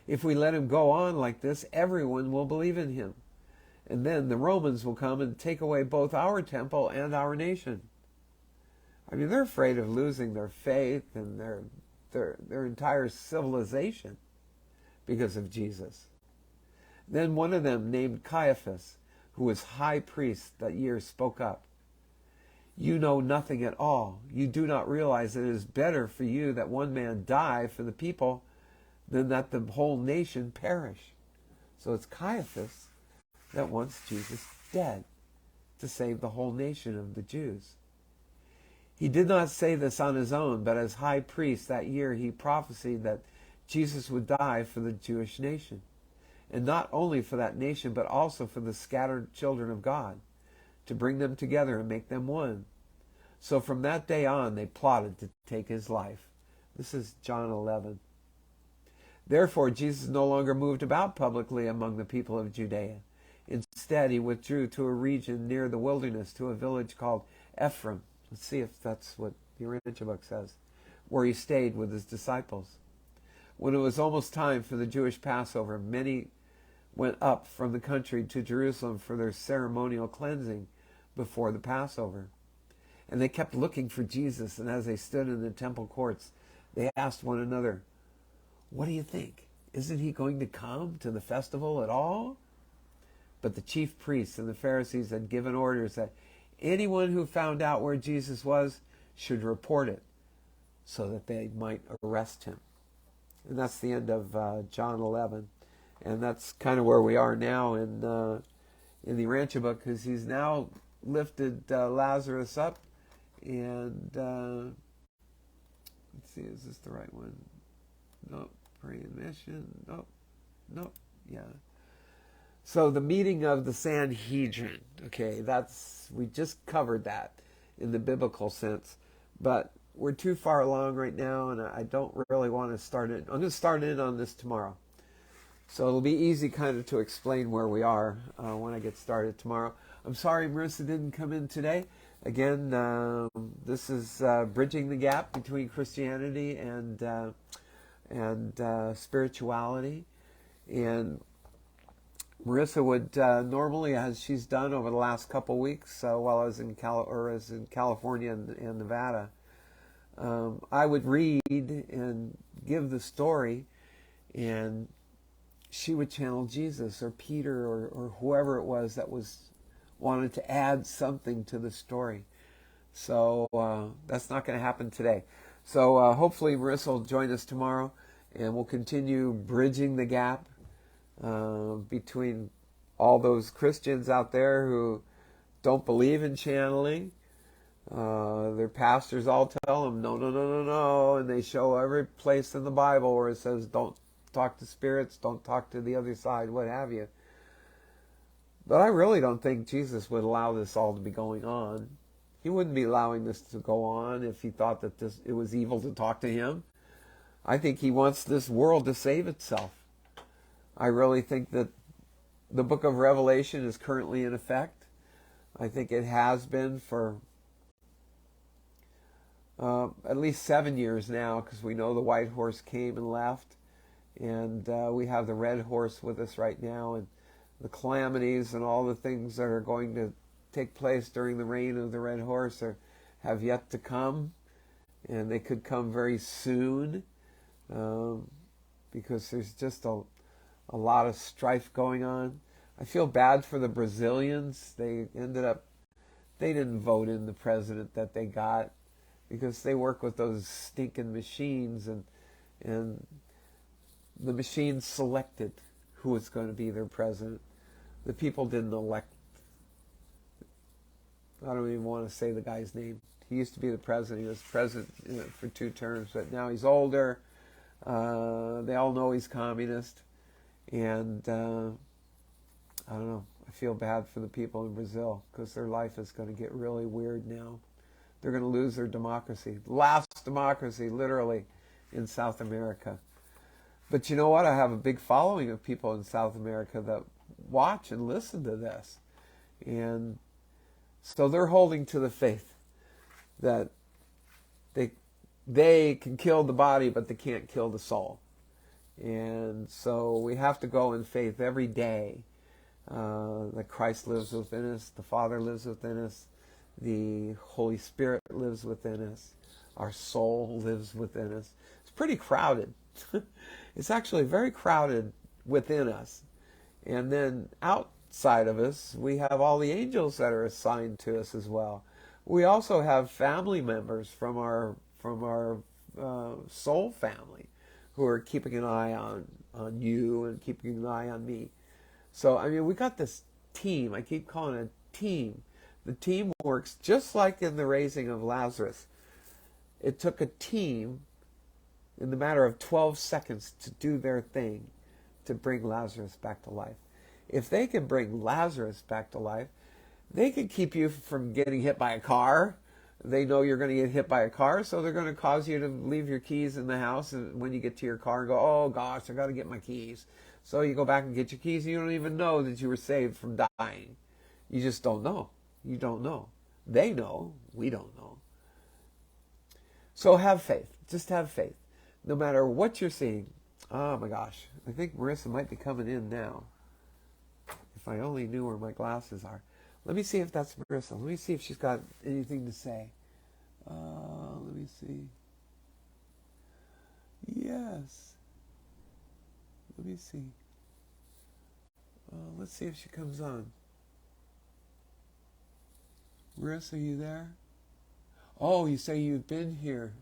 If we let him go on like this, everyone will believe in him. And then the Romans will come and take away both our temple and our nation. I mean, they're afraid of losing their faith and their entire civilization because of Jesus. Then one of them, named Caiaphas, who was high priest that year, spoke up. You know nothing at all. You do not realize that it is better for you that one man die for the people than that the whole nation perish. So it's Caiaphas that wants Jesus dead to save the whole nation of the Jews. He did not say this on his own, but as high priest that year he prophesied that Jesus would die for the Jewish nation. And not only for that nation, but also for the scattered children of God, to bring them together and make them one. So from that day on, they plotted to take his life. This is John 11. Therefore, Jesus no longer moved about publicly among the people of Judea. Instead, he withdrew to a region near the wilderness, to a village called Ephraim. Let's see if that's what the Urantia book says, where he stayed with his disciples. When it was almost time for the Jewish Passover, many went up from the country to Jerusalem for their ceremonial cleansing before the Passover. And they kept looking for Jesus, and as they stood in the temple courts, they asked one another, what do you think? Isn't he going to come to the festival at all? But the chief priests and the Pharisees had given orders that anyone who found out where Jesus was should report it, so that they might arrest him. And that's the end of John 11. And that's kind of where we are now in the Urantia book, because he's now lifted Lazarus up. And let's see, is this the right one? Nope. Pray and mission. Nope. Yeah. So the meeting of the Sanhedrin. Okay, we just covered that in the biblical sense. But we're too far along right now, and I don't really want to start it. I'm going to start in on this tomorrow. So it'll be easy kind of to explain where we are when I get started tomorrow. I'm sorry Marisa didn't come in today. Again, this is bridging the gap between Christianity and spirituality. And Marisa would normally, as she's done over the last couple weeks while I was in California and Nevada, I would read and give the story, and she would channel Jesus or Peter or whoever it was that wanted to add something to the story. So that's not going to happen today. So hopefully Marisa will join us tomorrow, and we'll continue bridging the gap between all those Christians out there who don't believe in channeling, Their pastors all tell them, no, no, no, no, no. And they show every place in the Bible where it says, don't talk to spirits, don't talk to the other side, what have you. But I really don't think Jesus would allow this all to be going on. He wouldn't be allowing this to go on if he thought that it was evil to talk to him. I think he wants this world to save itself. I really think that the book of Revelation is currently in effect. I think it has been for at least 7 years now, because we know the white horse came and left, and we have the red horse with us right now, and the calamities and all the things that are going to take place during the reign of the red horse have yet to come, and they could come very soon, because there's just a lot of strife going on. I feel bad for the Brazilians. They didn't vote in the president that they got, because they work with those stinking machines, and the machines selected who was going to be their president. The people didn't elect. I don't even want to say the guy's name. He used to be the president. He was president for 2 terms, but now he's older. They all know he's communist, and I don't know. I feel bad for the people in Brazil, because their life is going to get really weird now. They're going to lose their democracy. Last democracy, literally, in South America. But you know what? I have a big following of people in South America that watch and listen to this. And so they're holding to the faith that they can kill the body, but they can't kill the soul. And so we have to go in faith every day that Christ lives within us, the Father lives within us, the Holy Spirit lives within us, our soul lives within us. It's pretty crowded. It's actually very crowded within us. And then outside of us, we have all the angels that are assigned to us as well. We also have family members from our soul family who are keeping an eye on you and keeping an eye on me. So, I mean, we got this team. I keep calling it a team. The team works just like in the raising of Lazarus. It took a team in the matter of 12 seconds to do their thing to bring Lazarus back to life. If they can bring Lazarus back to life, they can keep you from getting hit by a car. They know you're going to get hit by a car, so they're going to cause you to leave your keys in the house, and when you get to your car and go, oh gosh, I got to get my keys. So you go back and get your keys, and you don't even know that you were saved from dying. You just don't know. You don't know. They know. We don't know. So have faith. Just have faith. No matter what you're seeing. Oh my gosh. I think Marisa might be coming in now. If I only knew where my glasses are. Let me see if that's Marisa. Let me see if she's got anything to say. Let me see. Yes. Let me see. Let's see if she comes on. Marisa, are you there? Oh, you say you've been here.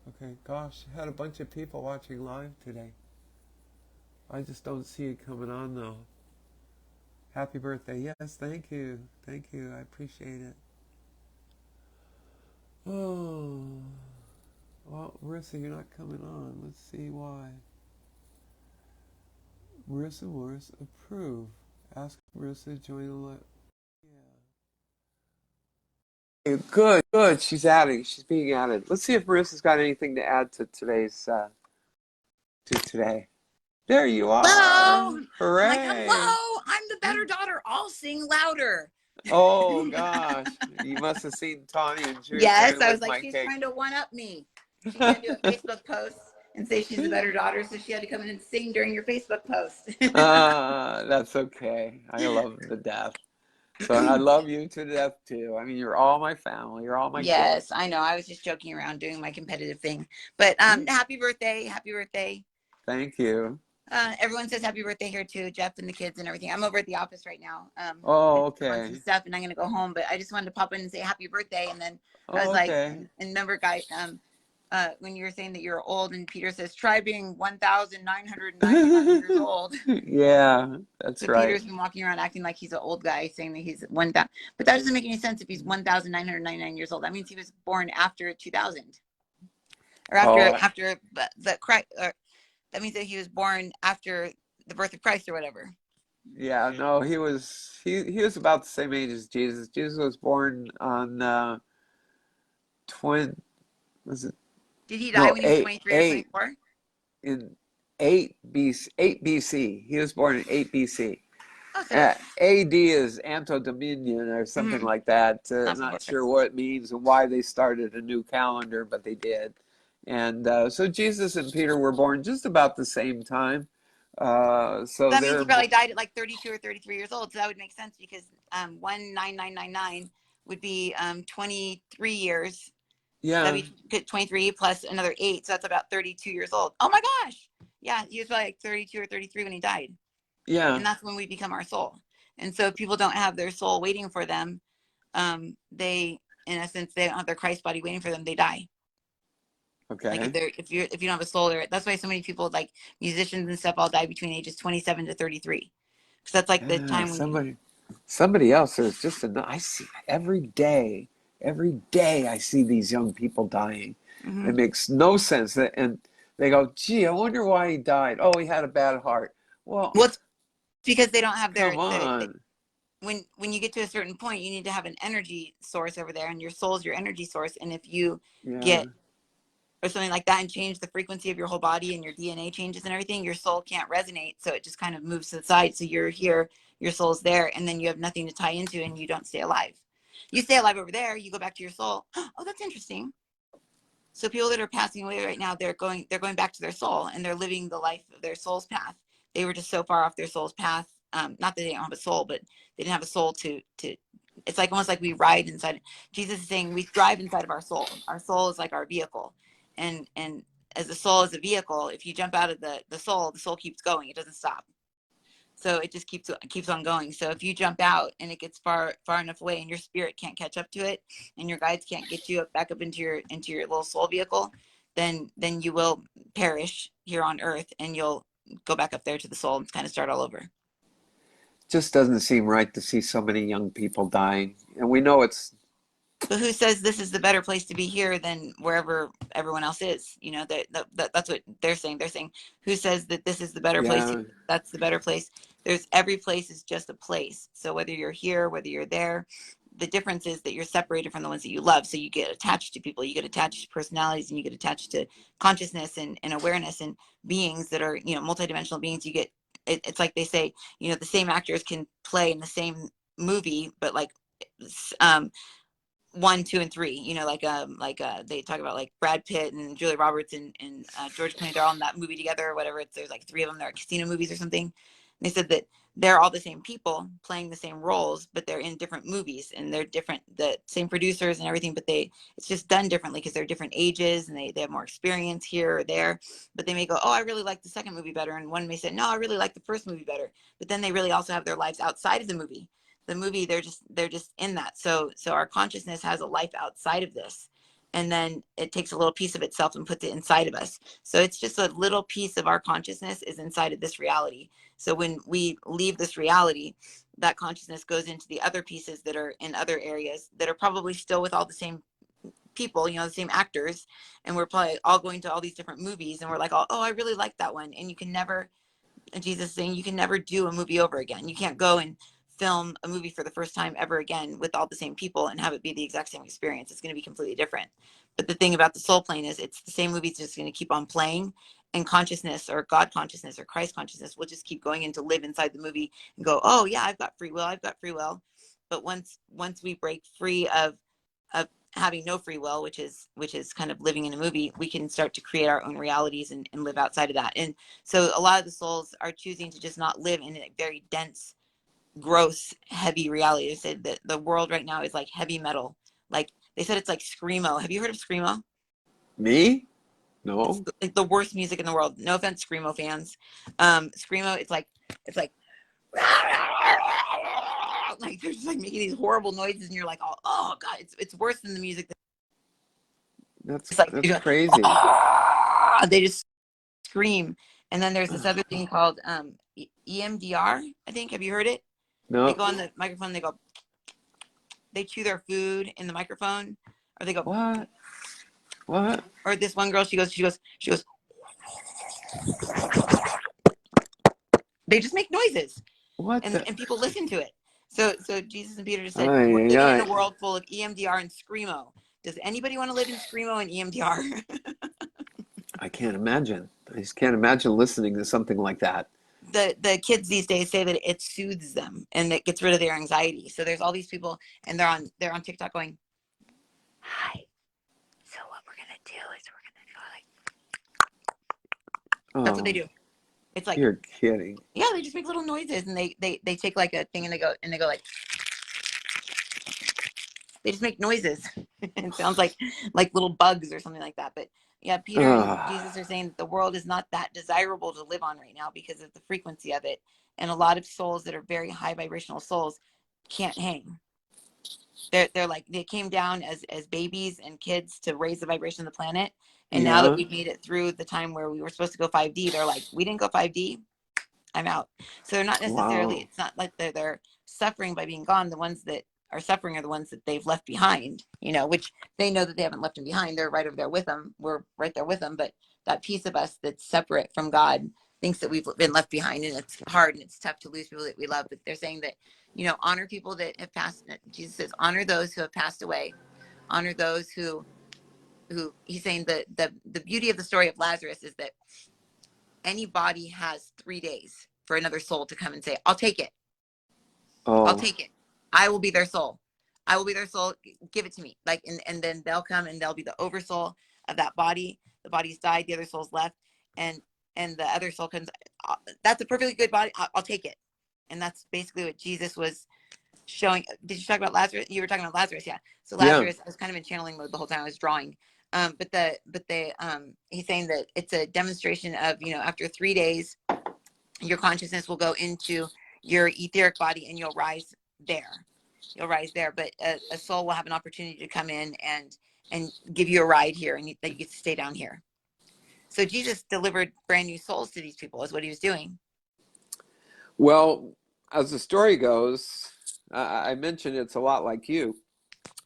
Okay, gosh, I had a bunch of people watching live today. I just don't see it coming on though. Happy birthday. Yes, thank you. Thank you. I appreciate it. Oh. Well, Marisa, you're not coming on. Let's see why. Marisa Morris, approve. Ask Marisa to join the live. Yeah. Good, good. She's adding. She's being added. Let's see if Marissa's got anything to add to today. There you are. Hello. Hooray. I'm like, hello, I'm the better daughter. I'll sing louder. Oh, gosh. You must have seen Tawny and Jude. Yes, I was like, she's trying to one-up me. She can't do a Facebook post and say she's the better daughter, so she had to come in and sing during your Facebook post. That's okay. I love them to death. So I love you to death, too. I mean, you're all my family. You're all my Yes, kids. I know. I was just joking around doing my competitive thing. But happy birthday. Happy birthday. Thank you. Everyone says happy birthday here too, Jeff and the kids and everything. I'm over at the office right now. Oh, okay. On some stuff, and I'm gonna go home. But I just wanted to pop in and say happy birthday. And then I was okay. like, and remember, guys, when you're saying that you're old, and Peter says, try being 1,999 years old. Yeah, that's So right. Peter's been walking around acting like he's an old guy, saying that he's 1,000. But that doesn't make any sense if he's 1,999 years old. That means he was born after 2000, or Oh, after the Christ. Or that means that he was born after the birth of Christ or whatever. yeah, no, he was about the same age as Jesus. Jesus was born on twin was it Did he die no when he was eight 23 or eight 24? in 8 BC. He was born in 8 BC. Oh, so AD is Anto Dominion or something mm-hmm. like that. Not before Not Christ. sure what it means and why they started a new calendar, but they did. And so Jesus and Peter were born just about the same time. So That means he they're, probably died at like 32 or 33 years old. So that would make sense because 19999 would be 23 years. That'd yeah, be 23 plus another 8. So that's about 32 years old. Oh my gosh. Yeah, he was probably like 32 or 33 when he died. yeah, And that's when we become our soul. And so if people don't have their soul waiting for them, they, in essence, they don't have their Christ body waiting for them, they die. Like okay. if you don't have a soul, that's why so many people, like musicians and stuff, all die between ages 27 to 33. Because that's like the Yeah, time when you, somebody else. There's just I see every day I see these young people dying. mm-hmm. It makes no sense. And they go, gee, I wonder why he died. Oh, he had a bad heart. Well, Well, it's because they don't have come on. when you get to a certain point, you need to have an energy source over there, and your soul's your energy source. And if you Yeah, get or something like that and change the frequency of your whole body and your DNA changes and everything, your soul can't resonate. So it just kind of moves to the side. So you're here, your soul's there, and then you have nothing to tie into and you don't stay alive. You stay alive over there, you go back to your soul. Oh, that's interesting. So people that are passing away right now, they're going back to their soul and they're living the life of their soul's path. They were just so far off their soul's path. Not that they don't have a soul, but they didn't have a soul to it's like almost like we ride inside. Jesus is saying we drive inside of our soul. Our soul is like our vehicle. And as the soul is a vehicle, if you jump out of the soul keeps going. It doesn't stop. So it just keeps on going. So if you jump out and it gets far enough away and your spirit can't catch up to it and your guides can't get you back up into your little soul vehicle, then you will perish here on earth and you'll go back up there to the soul and kind of start all over. just doesn't seem right to see so many young people dying. And we know it's, But who says this is the better place to be here than wherever everyone else is? You know, that's what they're saying. They're saying, who says that this is the better place? yeah, That's the better place. Every place is just a place. So whether you're here, whether you're there, the difference is that you're separated from the ones that you love. So you get attached to people, you get attached to personalities, and you get attached to consciousness and awareness and beings that are, multidimensional beings. You get, it's like they say, the same actors can play in the same movie, but like, um, 1, 2, and 3. They talk about like Brad Pitt and Julia Roberts and George Clooney. They're all in that movie together or whatever. There's like 3 of them. They're casino movies or something. And they said that they're all the same people playing the same roles, but they're in different movies and they're different. The same producers and everything, but it's just done differently because they're different ages and they have more experience here or there. But they may go, oh, I really like the second movie better, and one may say, no, I really like the first movie better. But then they really also have their lives outside of the movie. They're just in that. So our consciousness has a life outside of this, and then it takes a little piece of itself and puts it inside of us. So it's just a little piece of our consciousness is inside of this reality. So when we leave this reality, that consciousness goes into the other pieces that are in other areas that are probably still with all the same people, the same actors, and we're probably all going to all these different movies and we're like, oh, I really like that one. And you can never, Jesus saying, you can never do a movie over again. You can't go and film a movie for the first time ever again with all the same people and have it be the exact same experience. It's going to be completely different. But the thing about the soul plane is it's the same movie. It's just going to keep on playing, and consciousness or God consciousness or Christ consciousness will just keep going in to live inside the movie and go, oh yeah, I've got free will. I've got free will. But once we break free of having no free will, which is kind of living in a movie, we can start to create our own realities and live outside of that. And so a lot of the souls are choosing to just not live in a very dense, gross, heavy reality. They said that the world right now is like heavy metal. Like they said, it's like screamo. Have you heard of screamo? me? It's No. like the worst music in the world. No offense, screamo fans. Screamo, it's like like they're just like making these horrible noises, and you're like, oh god, it's worse than the music. It's like That's crazy. they just scream. And then there's this other thing called EMDR, I think. Have you heard it? They No. go on the microphone, they chew their food in the microphone, or they go, What? or this one girl, she goes, they just make noises, What and the? people listen to it. So Jesus and Peter just said, Ay, we're ay, living ay. in a world full of EMDR and screamo. Does anybody want to live in screamo and EMDR? I can't imagine. I just can't imagine listening to something like that. The kids these days say that it soothes them and it gets rid of their anxiety. So there's all these people, and they're on TikTok going, hi. So what we're gonna do is that's what they do. It's like, You're kidding. yeah, they just make little noises, and they take like a thing, and they go like, they just make noises. It sounds like little bugs or something like that. But yeah, Peter and Jesus are saying that the world is not that desirable to live on right now because of the frequency of it, and a lot of souls that are very high vibrational souls can't hang. They're like, they came down as babies and kids to raise the vibration of the planet, and now that we've made it through the time where we were supposed to go 5D, they're like, we didn't go 5D, I'm out. So they're not necessarily, it's not like they're suffering by being gone. The ones that are suffering are the ones that they've left behind, which they know that they haven't left them behind. They're right over there with them. We're right there with them. But that piece of us that's separate from God thinks that we've been left behind, and it's hard and it's tough to lose people that we love. But they're saying that, honor people that have passed. Jesus says, honor those who have passed away, honor those who he's saying that the beauty of the story of Lazarus is that anybody has 3 days for another soul to come and say, I'll take it. I'll take it. I will be their soul. I will be their soul. Give it to me. Like, and then they'll come and they'll be the oversoul of that body. The body's died. The other soul's left. And the other soul comes. That's a perfectly good body. I'll take it. And that's basically what Jesus was showing. Did you talk about Lazarus? You were talking about Lazarus. Yeah. So Lazarus, I was kind of in channeling mode the whole time I was drawing. But he's saying that it's a demonstration of, after 3 days, your consciousness will go into your etheric body and you'll rise there. But a soul will have an opportunity to come in and give you a ride here, and that you get to stay down here. So Jesus delivered brand new souls to these people is what he was doing. Well, as the story goes, I mentioned it's a lot like you.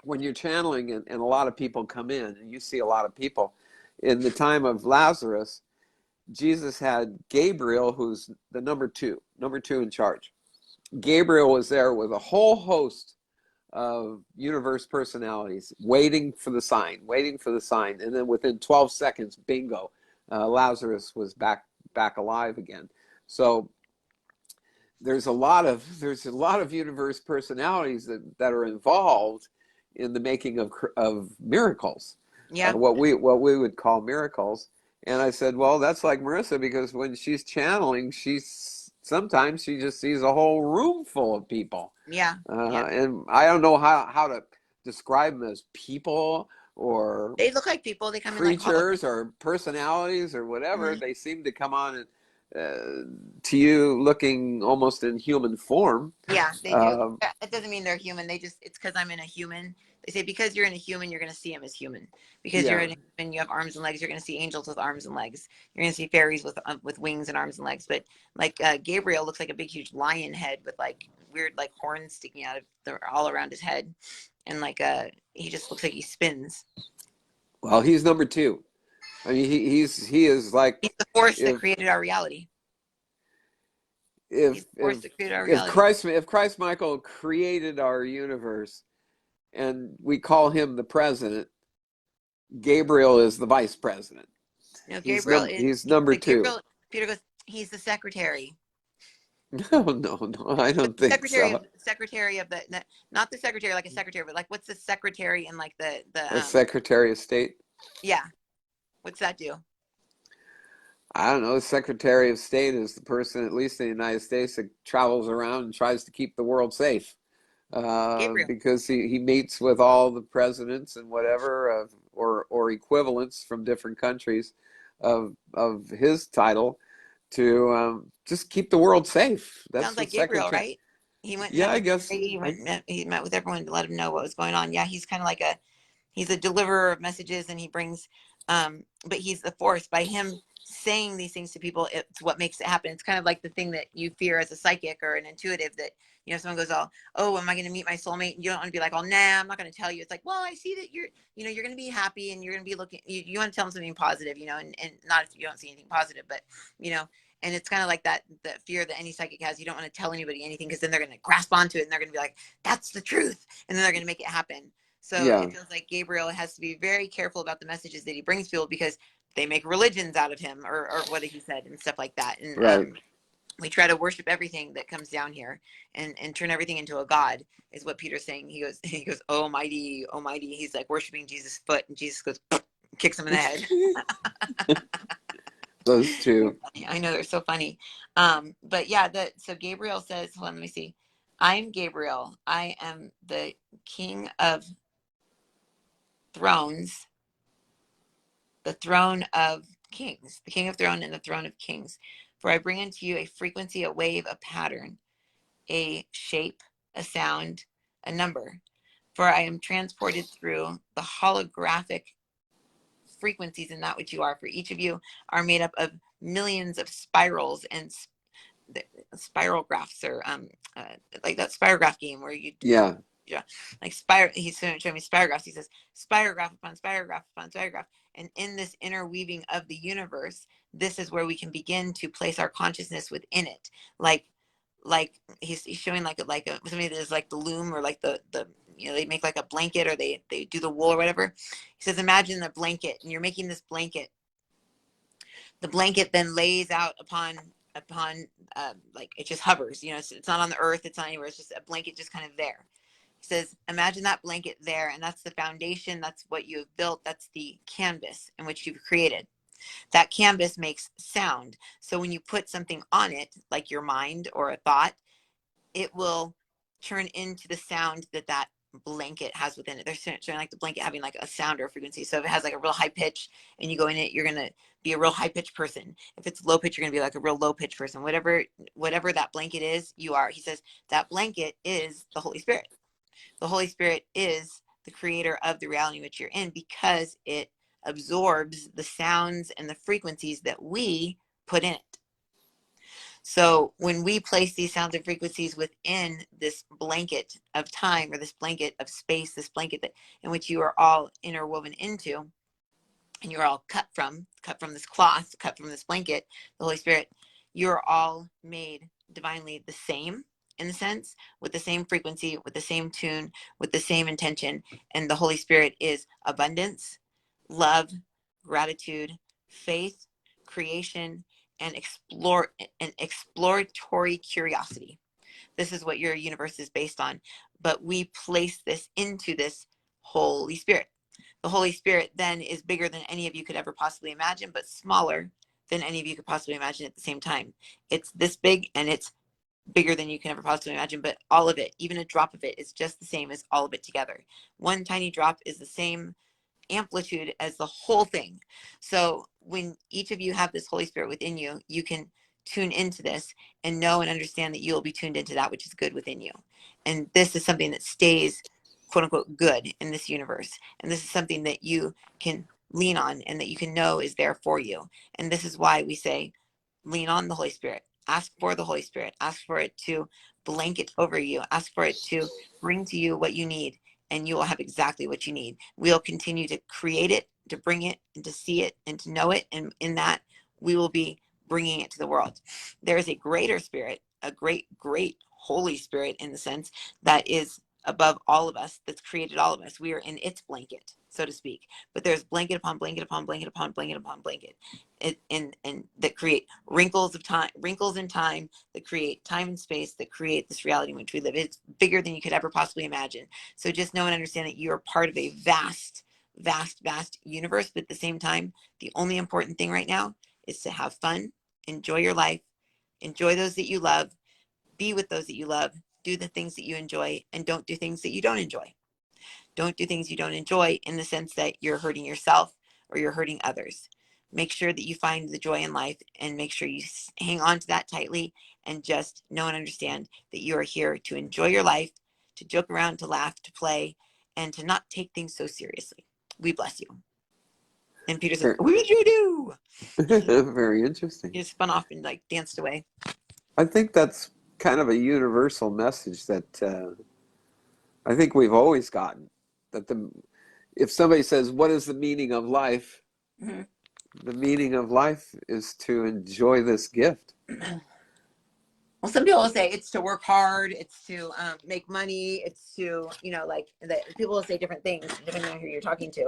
When you're channeling and a lot of people come in, and you see a lot of people, in the time of Lazarus, Jesus had Gabriel, who's the number two in charge. Gabriel was there with a whole host of universe personalities waiting for the sign. And then within 12 seconds, bingo, Lazarus was back alive again. So there's a lot of universe personalities that are involved in the making of miracles. Yeah. What we would call miracles. And I said, well, that's like Marisa, because when she's channeling, sometimes she just sees a whole room full of people. Yeah. And I don't know how to describe them as people, or they look like people. They come creatures in like or personalities or whatever. Mm-hmm. They seem to come on to you looking almost in human form. Yeah, they do. It doesn't mean they're human. It's because I'm in a human. They say because you're in a human, you're going to see him as human. Because you're in a human, you have arms and legs. You're going to see angels with arms and legs. You're going to see fairies with wings and arms and legs. But like Gabriel looks like a big, huge lion head with like weird like horns sticking out of all around his head, and like he just looks like he spins. Well, he's number two. I mean, he is like, he's the force that created our reality. If Christ Michael created our universe, and we call him the president, Gabriel is the vice president. Gabriel he's number two. Peter goes, he's the secretary. No, I don't think secretary so. Secretary of the, not the secretary like a secretary, but like what's the secretary in like the Secretary of State? Yeah. What's that do? I don't know. The Secretary of State is the person, at least in the United States, that travels around and tries to keep the world safe. Because he meets with all the presidents and whatever or equivalents from different countries of his title to just keep the world safe. That's sounds like Gabriel, right? He went. Yeah, I guess. He met with everyone to let him know what was going on. Yeah, he's kind of like He's a deliverer of messages, and he brings, but he's the force. By him saying these things to people, it's what makes it happen. It's kind of like the thing that you fear as a psychic or an intuitive, that, you know, someone goes, oh, am I going to meet my soulmate? And you don't want to be like, oh, nah, I'm not going to tell you. It's like, well, I see that you're going to be happy, and you're going to be looking, you want to tell them something positive, you know, and not if you don't see anything positive, but, you know, and it's kind of like that fear that any psychic has. You don't want to tell anybody anything, because then they're going to grasp onto it, and they're going to be like, that's the truth. And then they're going to make it happen. So Yeah. it feels like Gabriel has to be very careful about the messages that he brings people, because they make religions out of him, or what he said and stuff like that. And Right. we try to worship everything that comes down here, and turn everything into a god, is what Peter's saying. He goes, oh mighty, oh mighty. He's like worshiping Jesus' foot, and Jesus goes, kicks him in the head. Those two. I know, they're so funny. But yeah, so Gabriel says, hold on, let me see. I'm Gabriel. I am the king of thrones, the throne of kings, the king of throne and the throne of kings. For I bring into you a frequency, a wave, a pattern, a shape, a sound, a number. For I am transported through the holographic frequencies in that which you are. For each of you are made up of millions of spirals and spiral graphs, or like that spirograph game where you Yeah. Like spiral. He's showing me spirographs. He says spirograph upon spirograph upon spirograph. And in this interweaving of the universe, this is where we can begin to place our consciousness within it. Like he's showing like somebody that is like the loom, or like the you know, they make like a blanket, or they do the wool or whatever. He says, imagine the blanket, and you're making this blanket. The blanket then lays out upon like it just hovers, you know, it's not on the earth, it's not anywhere, it's just a blanket just kind of there. He says, imagine that blanket there, and that's the foundation, that's what you have built, that's the canvas in which you've created. That canvas makes sound. So when you put something on it, like your mind or a thought, it will turn into the sound that blanket has within it. They're showing like the blanket having like a sound or a frequency. So if it has like a real high pitch and you go in it, you're going to be a real high pitch person. If it's low pitch, you're going to be like a real low pitch person. Whatever that blanket is, you are. He says that blanket is the Holy Spirit. The Holy Spirit is the creator of the reality in which you're in, because it absorbs the sounds and the frequencies that we put in it. So when we place these sounds and frequencies within this blanket of time, or this blanket of space, this blanket in which you are all interwoven into, and you're all cut from this cloth, cut from this blanket, the Holy Spirit, you're all made divinely the same, in a sense, with the same frequency, with the same tune, with the same intention. And the Holy Spirit is abundance, love, gratitude, faith, creation, and exploratory curiosity. This is what your universe is based on. But we place this into this Holy Spirit. The Holy Spirit then is bigger than any of you could ever possibly imagine, but smaller than any of you could possibly imagine at the same time. It's this big, and it's bigger than you can ever possibly imagine, but all of it, even a drop of it, is just the same as all of it together. One tiny drop is the same amplitude as the whole thing. So when each of you have this Holy Spirit within you, you can tune into this and know and understand that you will be tuned into that which is good within you. And this is something that stays, quote unquote, good in this universe. And this is something that you can lean on, and that you can know is there for you. And this is why we say, lean on the Holy Spirit. Ask for the Holy Spirit. Ask for it to blanket over you. Ask for it to bring to you what you need, and you will have exactly what you need. We'll continue to create it, to bring it, and to see it, and to know it. And in that, we will be bringing it to the world. There is a greater spirit, a great, great Holy Spirit, in the sense that is above all of us, that's created all of us. We are in its blanket, so to speak. But there's blanket upon blanket upon blanket upon blanket upon blanket. And that create wrinkles in time, that create time and space, that create this reality in which we live. It's bigger than you could ever possibly imagine. So just know and understand that you are part of a vast, vast, vast universe. But at the same time, the only important thing right now is to have fun, enjoy your life, enjoy those that you love, be with those that you love, do the things that you enjoy, and don't do things that you don't enjoy. Don't do things you don't enjoy in the sense that you're hurting yourself or you're hurting others. Make sure that you find the joy in life, and make sure you hang on to that tightly, and just know and understand that you are here to enjoy your life, to joke around, to laugh, to play, and to not take things so seriously. We bless you. And Peter said, what did you do? Very interesting. He just spun off and like danced away. I think that's kind of a universal message that I think we've always gotten. That if somebody says, what is the meaning of life? Mm-hmm. The meaning of life is to enjoy this gift. Well, some people will say it's to work hard, it's to make money, it's to, like people will say different things depending on who you're talking to.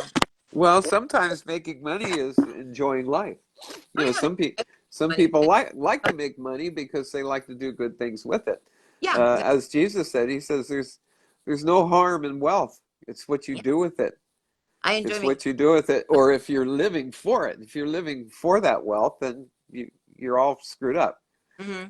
Well, sometimes making money is enjoying life. Some people like to make money because they like to do good things with it. Yeah. As Jesus said, he says there's no harm in wealth. It's what you do with it. I enjoy what you do with it, or if you're living for it. If you're living for that wealth, then you're all screwed up. Mm-hmm.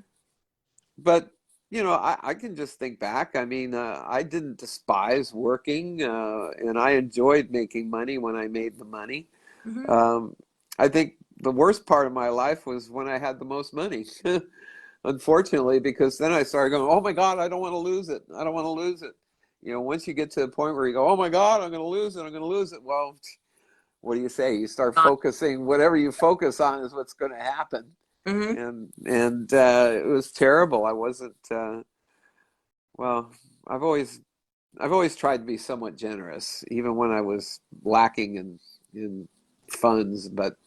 But I can just think back. I mean, I didn't despise working, and I enjoyed making money when I made the money. Mm-hmm. I think the worst part of my life was when I had the most money, unfortunately, because then I started going, oh my God, I don't want to lose it. I don't want to lose it. Once you get to the point where you go, oh my God, I'm going to lose it. I'm going to lose it. Well, what do you say? You start focusing. Whatever you focus on is what's going to happen. Mm-hmm. And it was terrible. I wasn't. Well, I've always tried to be somewhat generous, even when I was lacking in funds. But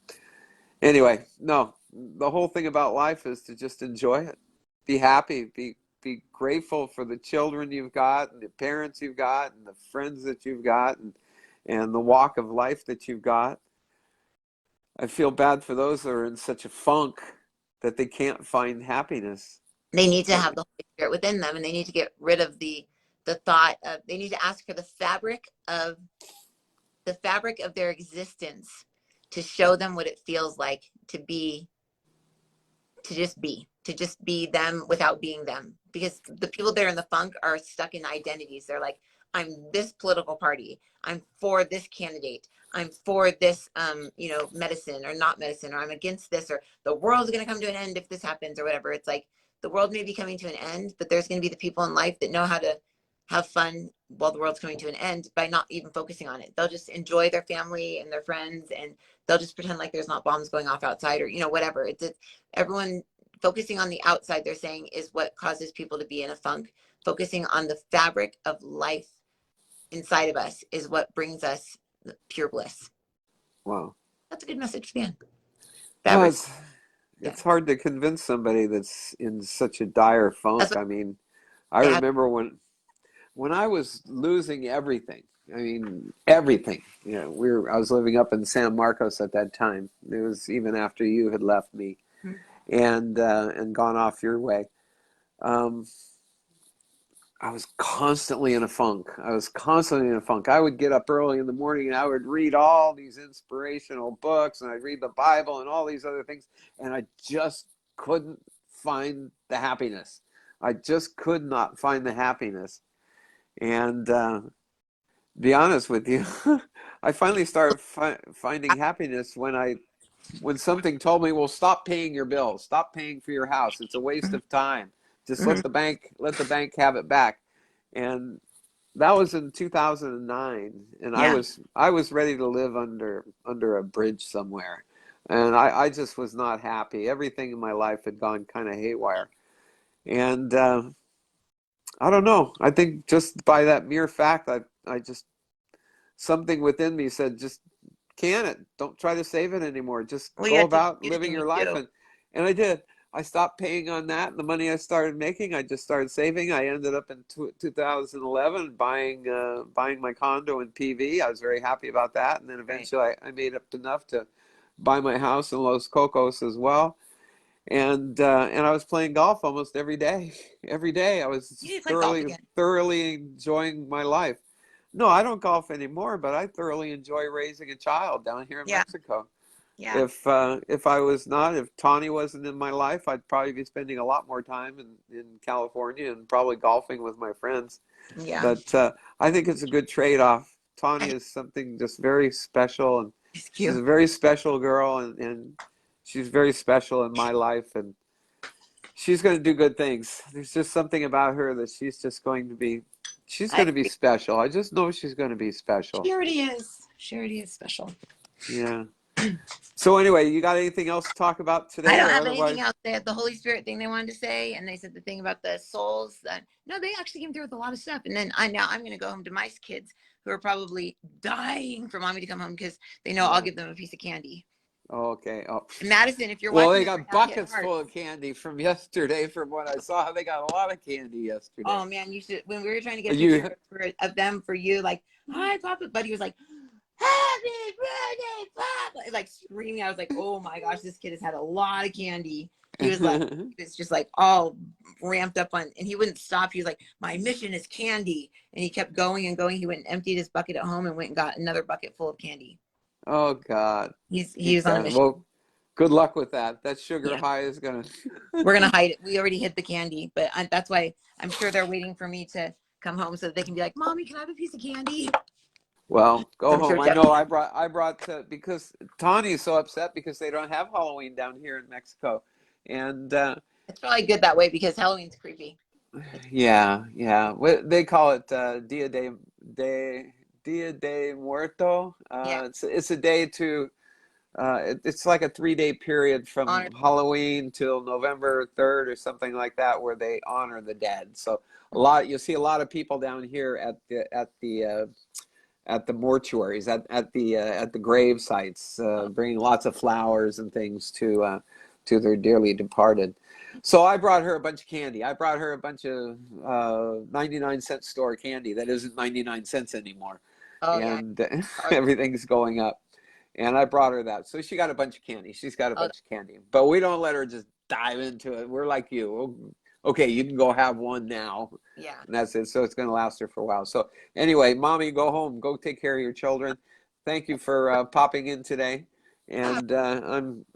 anyway, no. The whole thing about life is to just enjoy it, be happy, be grateful for the children you've got, and the parents you've got, and the friends that you've got, and the walk of life that you've got. I feel bad for those that are in such a funk that they can't find happiness. They need to have the Holy Spirit within them, and they need to get rid of the thought of, they need to ask for the fabric of their existence to show them what it feels like to just be them without being them. Because the people that are in the funk are stuck in identities. They're like, I'm this political party, I'm for this candidate, I'm for this medicine or not medicine, or I'm against this, or the world's going to come to an end if this happens, or whatever. It's like the world may be coming to an end, but there's going to be the people in life that know how to have fun while the world's coming to an end by not even focusing on it. They'll just enjoy their family and their friends, and they'll just pretend like there's not bombs going off outside, or whatever. It's everyone focusing on the outside, they're saying, is what causes people to be in a funk. Focusing on the fabric of life inside of us is what brings us pure bliss. Wow. That's a good message to the end. Well, it's hard to convince somebody that's in such a dire funk. I mean, I remember when I was losing everything. I mean, everything. I was living up in San Marcos at that time. It was even after you had left me and gone off your way. I was constantly in a funk. I would get up early in the morning and I would read all these inspirational books, and I'd read the Bible and all these other things, and I just couldn't find the happiness. I just could not find the happiness. And be honest with you, I finally started finding happiness when something told me, well, stop paying your bills, stop paying for your house. It's a waste of time. Just let the bank have it back. And that was in 2009, and I was ready to live under a bridge somewhere. And I just was not happy. Everything in my life had gone kind of haywire. And I don't know. I think just by that mere fact, I just, something within me said, just can it. Don't try to save it anymore. Just go about living your life. And I did. I stopped paying on that. And the money I started making, I just started saving. I ended up in 2011 buying my condo in PV. I was very happy about that. And then eventually I made up enough to buy my house in Los Cocos as well. And I was playing golf almost every day. Every day I was thoroughly enjoying my life. No, I don't golf anymore, but I thoroughly enjoy raising a child down here in Mexico. Yeah. If Tawny wasn't in my life, I'd probably be spending a lot more time in California and probably golfing with my friends. Yeah. But I think it's a good trade-off. Tawny is something just very special, and she's a very special girl, and she's very special in my life, and she's going to do good things. There's just something about her that she's just going to be She's I going to be special. I just know she's going to be special. She already is. She already is special. Yeah. So anyway, you got anything else to talk about I today, don't or have otherwise? anything else. They had the Holy Spirit thing they wanted to say, and they said the thing about the souls. No, they actually came through with a lot of stuff. And then I'm going to go home to my kids who are probably dying for mommy to come home because they know I'll give them a piece of candy. Oh, okay. Oh. And Madison, if you're Well, watching they this right got now, hit buckets heart. full of candy from yesterday. From what I saw, they got a lot of candy yesterday. Oh man, you should. When we were trying to get a You, picture of them for you, like, hi, Papa, but he was like, happy birthday, Papa, like screaming. I was like, oh my gosh, this kid has had a lot of candy. He was like, it's just like all ramped up on, and he wouldn't stop. He was like, my mission is candy, and he kept going and going. He went and emptied his bucket at home and went and got another bucket full of candy. oh God. He was on a mission. Well, good luck with that. That sugar Yeah. high is gonna. We're gonna hide it. We already hid the candy, but that's why I'm sure they're waiting for me to come home so that they can be like, Mommy, can I have a piece of candy? Well, go I'm home. sure I know I brought because Tanya is so upset because they don't have Halloween down here in Mexico, and it's probably good that way because Halloween's creepy. yeah. They call it Dia de Muerto. Yeah. It's a day to it's like a 3-day period from Honor. Halloween till November 3rd or something like that, where they honor the dead. So you'll see a lot of people down here at the mortuaries, at the grave sites, bringing lots of flowers and things to their dearly departed. So I brought her a bunch of candy. I brought her a bunch of 99-cent store candy that isn't 99 cents anymore, Oh and yeah. everything's going up. And I brought her that, so she got a bunch of candy. She's got a bunch of candy, but we don't let her just dive into it. We're like you. Okay, you can go have one now. Yeah. And that's it. So it's going to last her for a while. So anyway, Mommy, go home. Go take care of your children. Thank you for popping in today. And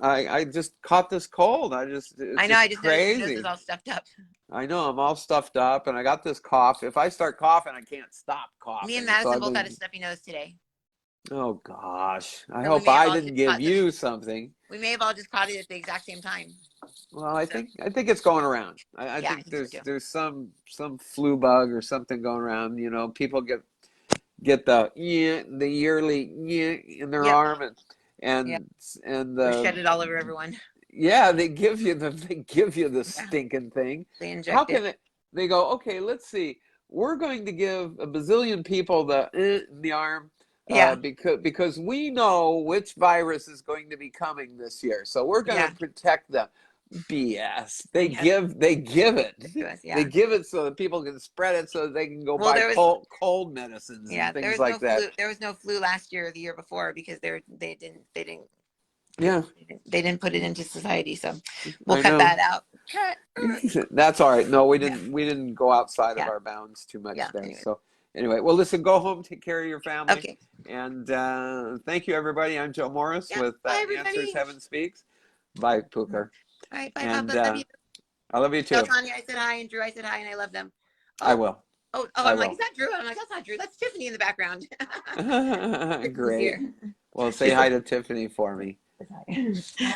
I just caught this cold. It's I know. I just just noticed your nose crazy. is all stuffed up. I know. I'm all stuffed up, and I got this cough. If I start coughing, I can't stop coughing. Me and Madison both had a stuffy nose today. Oh gosh! I So hope I didn't give you something. We may have all just caught it at the exact same time. Well, I think it's going around. I think there's some flu bug or something going around. You know, people get the yearly in their arm and shed it all over everyone. Yeah, they give you the stinking thing. They inject How can they go, okay, let's see. We're going to give a bazillion people the arm. Because we know which virus is going to be coming this year, so we're going to protect them. BS. They give it. They give it so that people can spread it, so that they can go buy cold medicines and things like that. There was no flu last year or the year before because they didn't put it into society. So we'll cut that out. That's all right. No, we didn't go outside of our bounds too much there. Anyway. So anyway, well, listen, go home, take care of your family. Okay. And thank you, everybody. I'm Joe Morris with Answers Heaven Speaks. Bye, Pooker. All right, bye, Papa. Love you. I love you too. Tell Tanya I said hi, and Drew I said hi, and I love them. I will. I'm like, is that Drew? I'm like, that's not Drew. That's Tiffany in the background. Great. Well, say hi to Tiffany for me.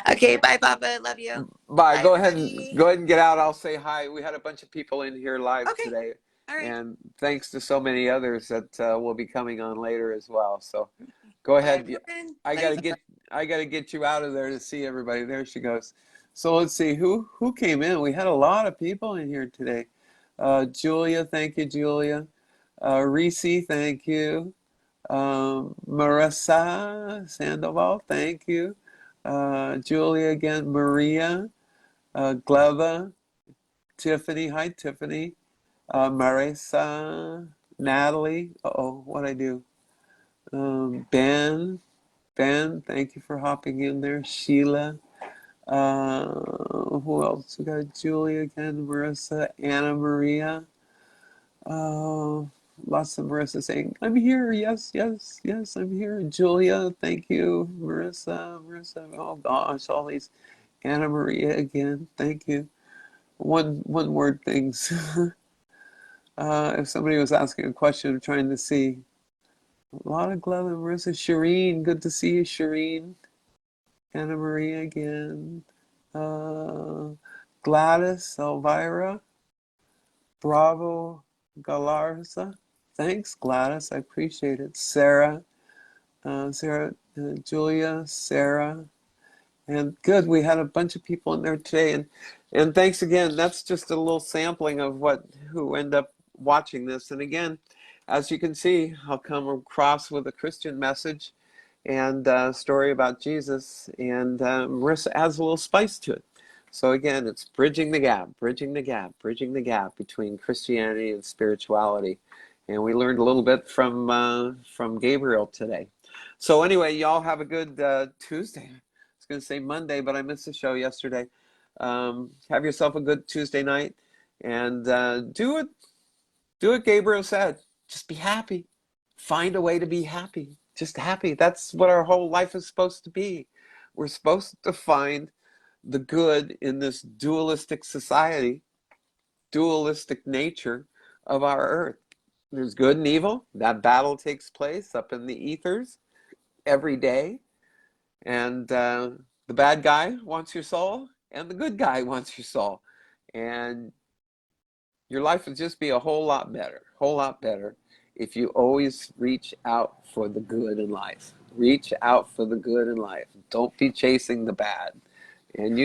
Okay, bye, Papa. Love you. Bye. Go ahead and get out. I'll say hi. We had a bunch of people in here live today. All right. And thanks to so many others that will be coming on later as well. So go ahead. I gotta get you out of there to see everybody. There she goes. So let's see who came in. We had a lot of people in here today. Julia, thank you, Julia. Reese, thank you. Marisa Sandoval, thank you. Julia again, Maria, Gleva, Tiffany, hi Tiffany. Marisa, Natalie, what'd I do? Ben, thank you for hopping in there. Sheila, who else? We got Julia again, Marissa, Anna Maria. Lots of Marissa saying, I'm here. Yes, I'm here. Julia, thank you. Marissa. Oh gosh, all these. Anna Maria again, thank you. One word things. If somebody was asking a question, I'm trying to see. A lot of Glenn and Marissa. Shireen, good to see you, Shireen. Anna Maria again. Gladys, Elvira. Bravo, Galarza. Thanks, Gladys. I appreciate it. Sarah, Julia, Sarah. And good, we had a bunch of people in there today. And thanks again. That's just a little sampling of who end up watching this. And again, as you can see, I'll come across with a Christian message and a story about Jesus. And Marisa adds a little spice to it. So again, it's bridging the gap between Christianity and spirituality. And we learned a little bit from Gabriel today. So anyway, y'all have a good Tuesday. I was going to say Monday, but I missed the show yesterday. Have yourself a good Tuesday night, and do what Gabriel said. Just be happy. Find a way to be happy. Just happy. That's what our whole life is supposed to be. We're supposed to find the good in this dualistic society, dualistic nature of our earth. There's good and evil. That battle takes place up in the ethers every day. And the bad guy wants your soul, and the good guy wants your soul. And your life would just be a whole lot better if you always reach out for the good in life. Reach out for the good in life. Don't be chasing the bad. And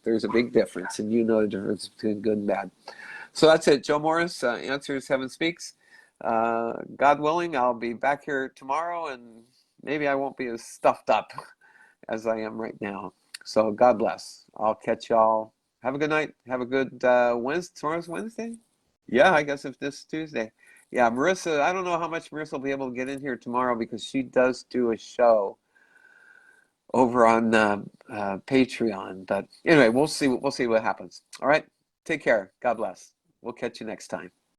there's a big difference, and the difference between good and bad. So that's it. Joe Morris, Answers Heaven Speaks. God willing, I'll be back here tomorrow, and maybe I won't be as stuffed up as I am right now. So God bless. I'll catch y'all. Have a good night. Have a good Wednesday. Tomorrow's Wednesday? Yeah, I guess if this is Tuesday. Yeah, Marisa, I don't know how much Marisa will be able to get in here tomorrow because she does do a show over on Patreon. But anyway, we'll see what happens. All right. Take care. God bless. We'll catch you next time.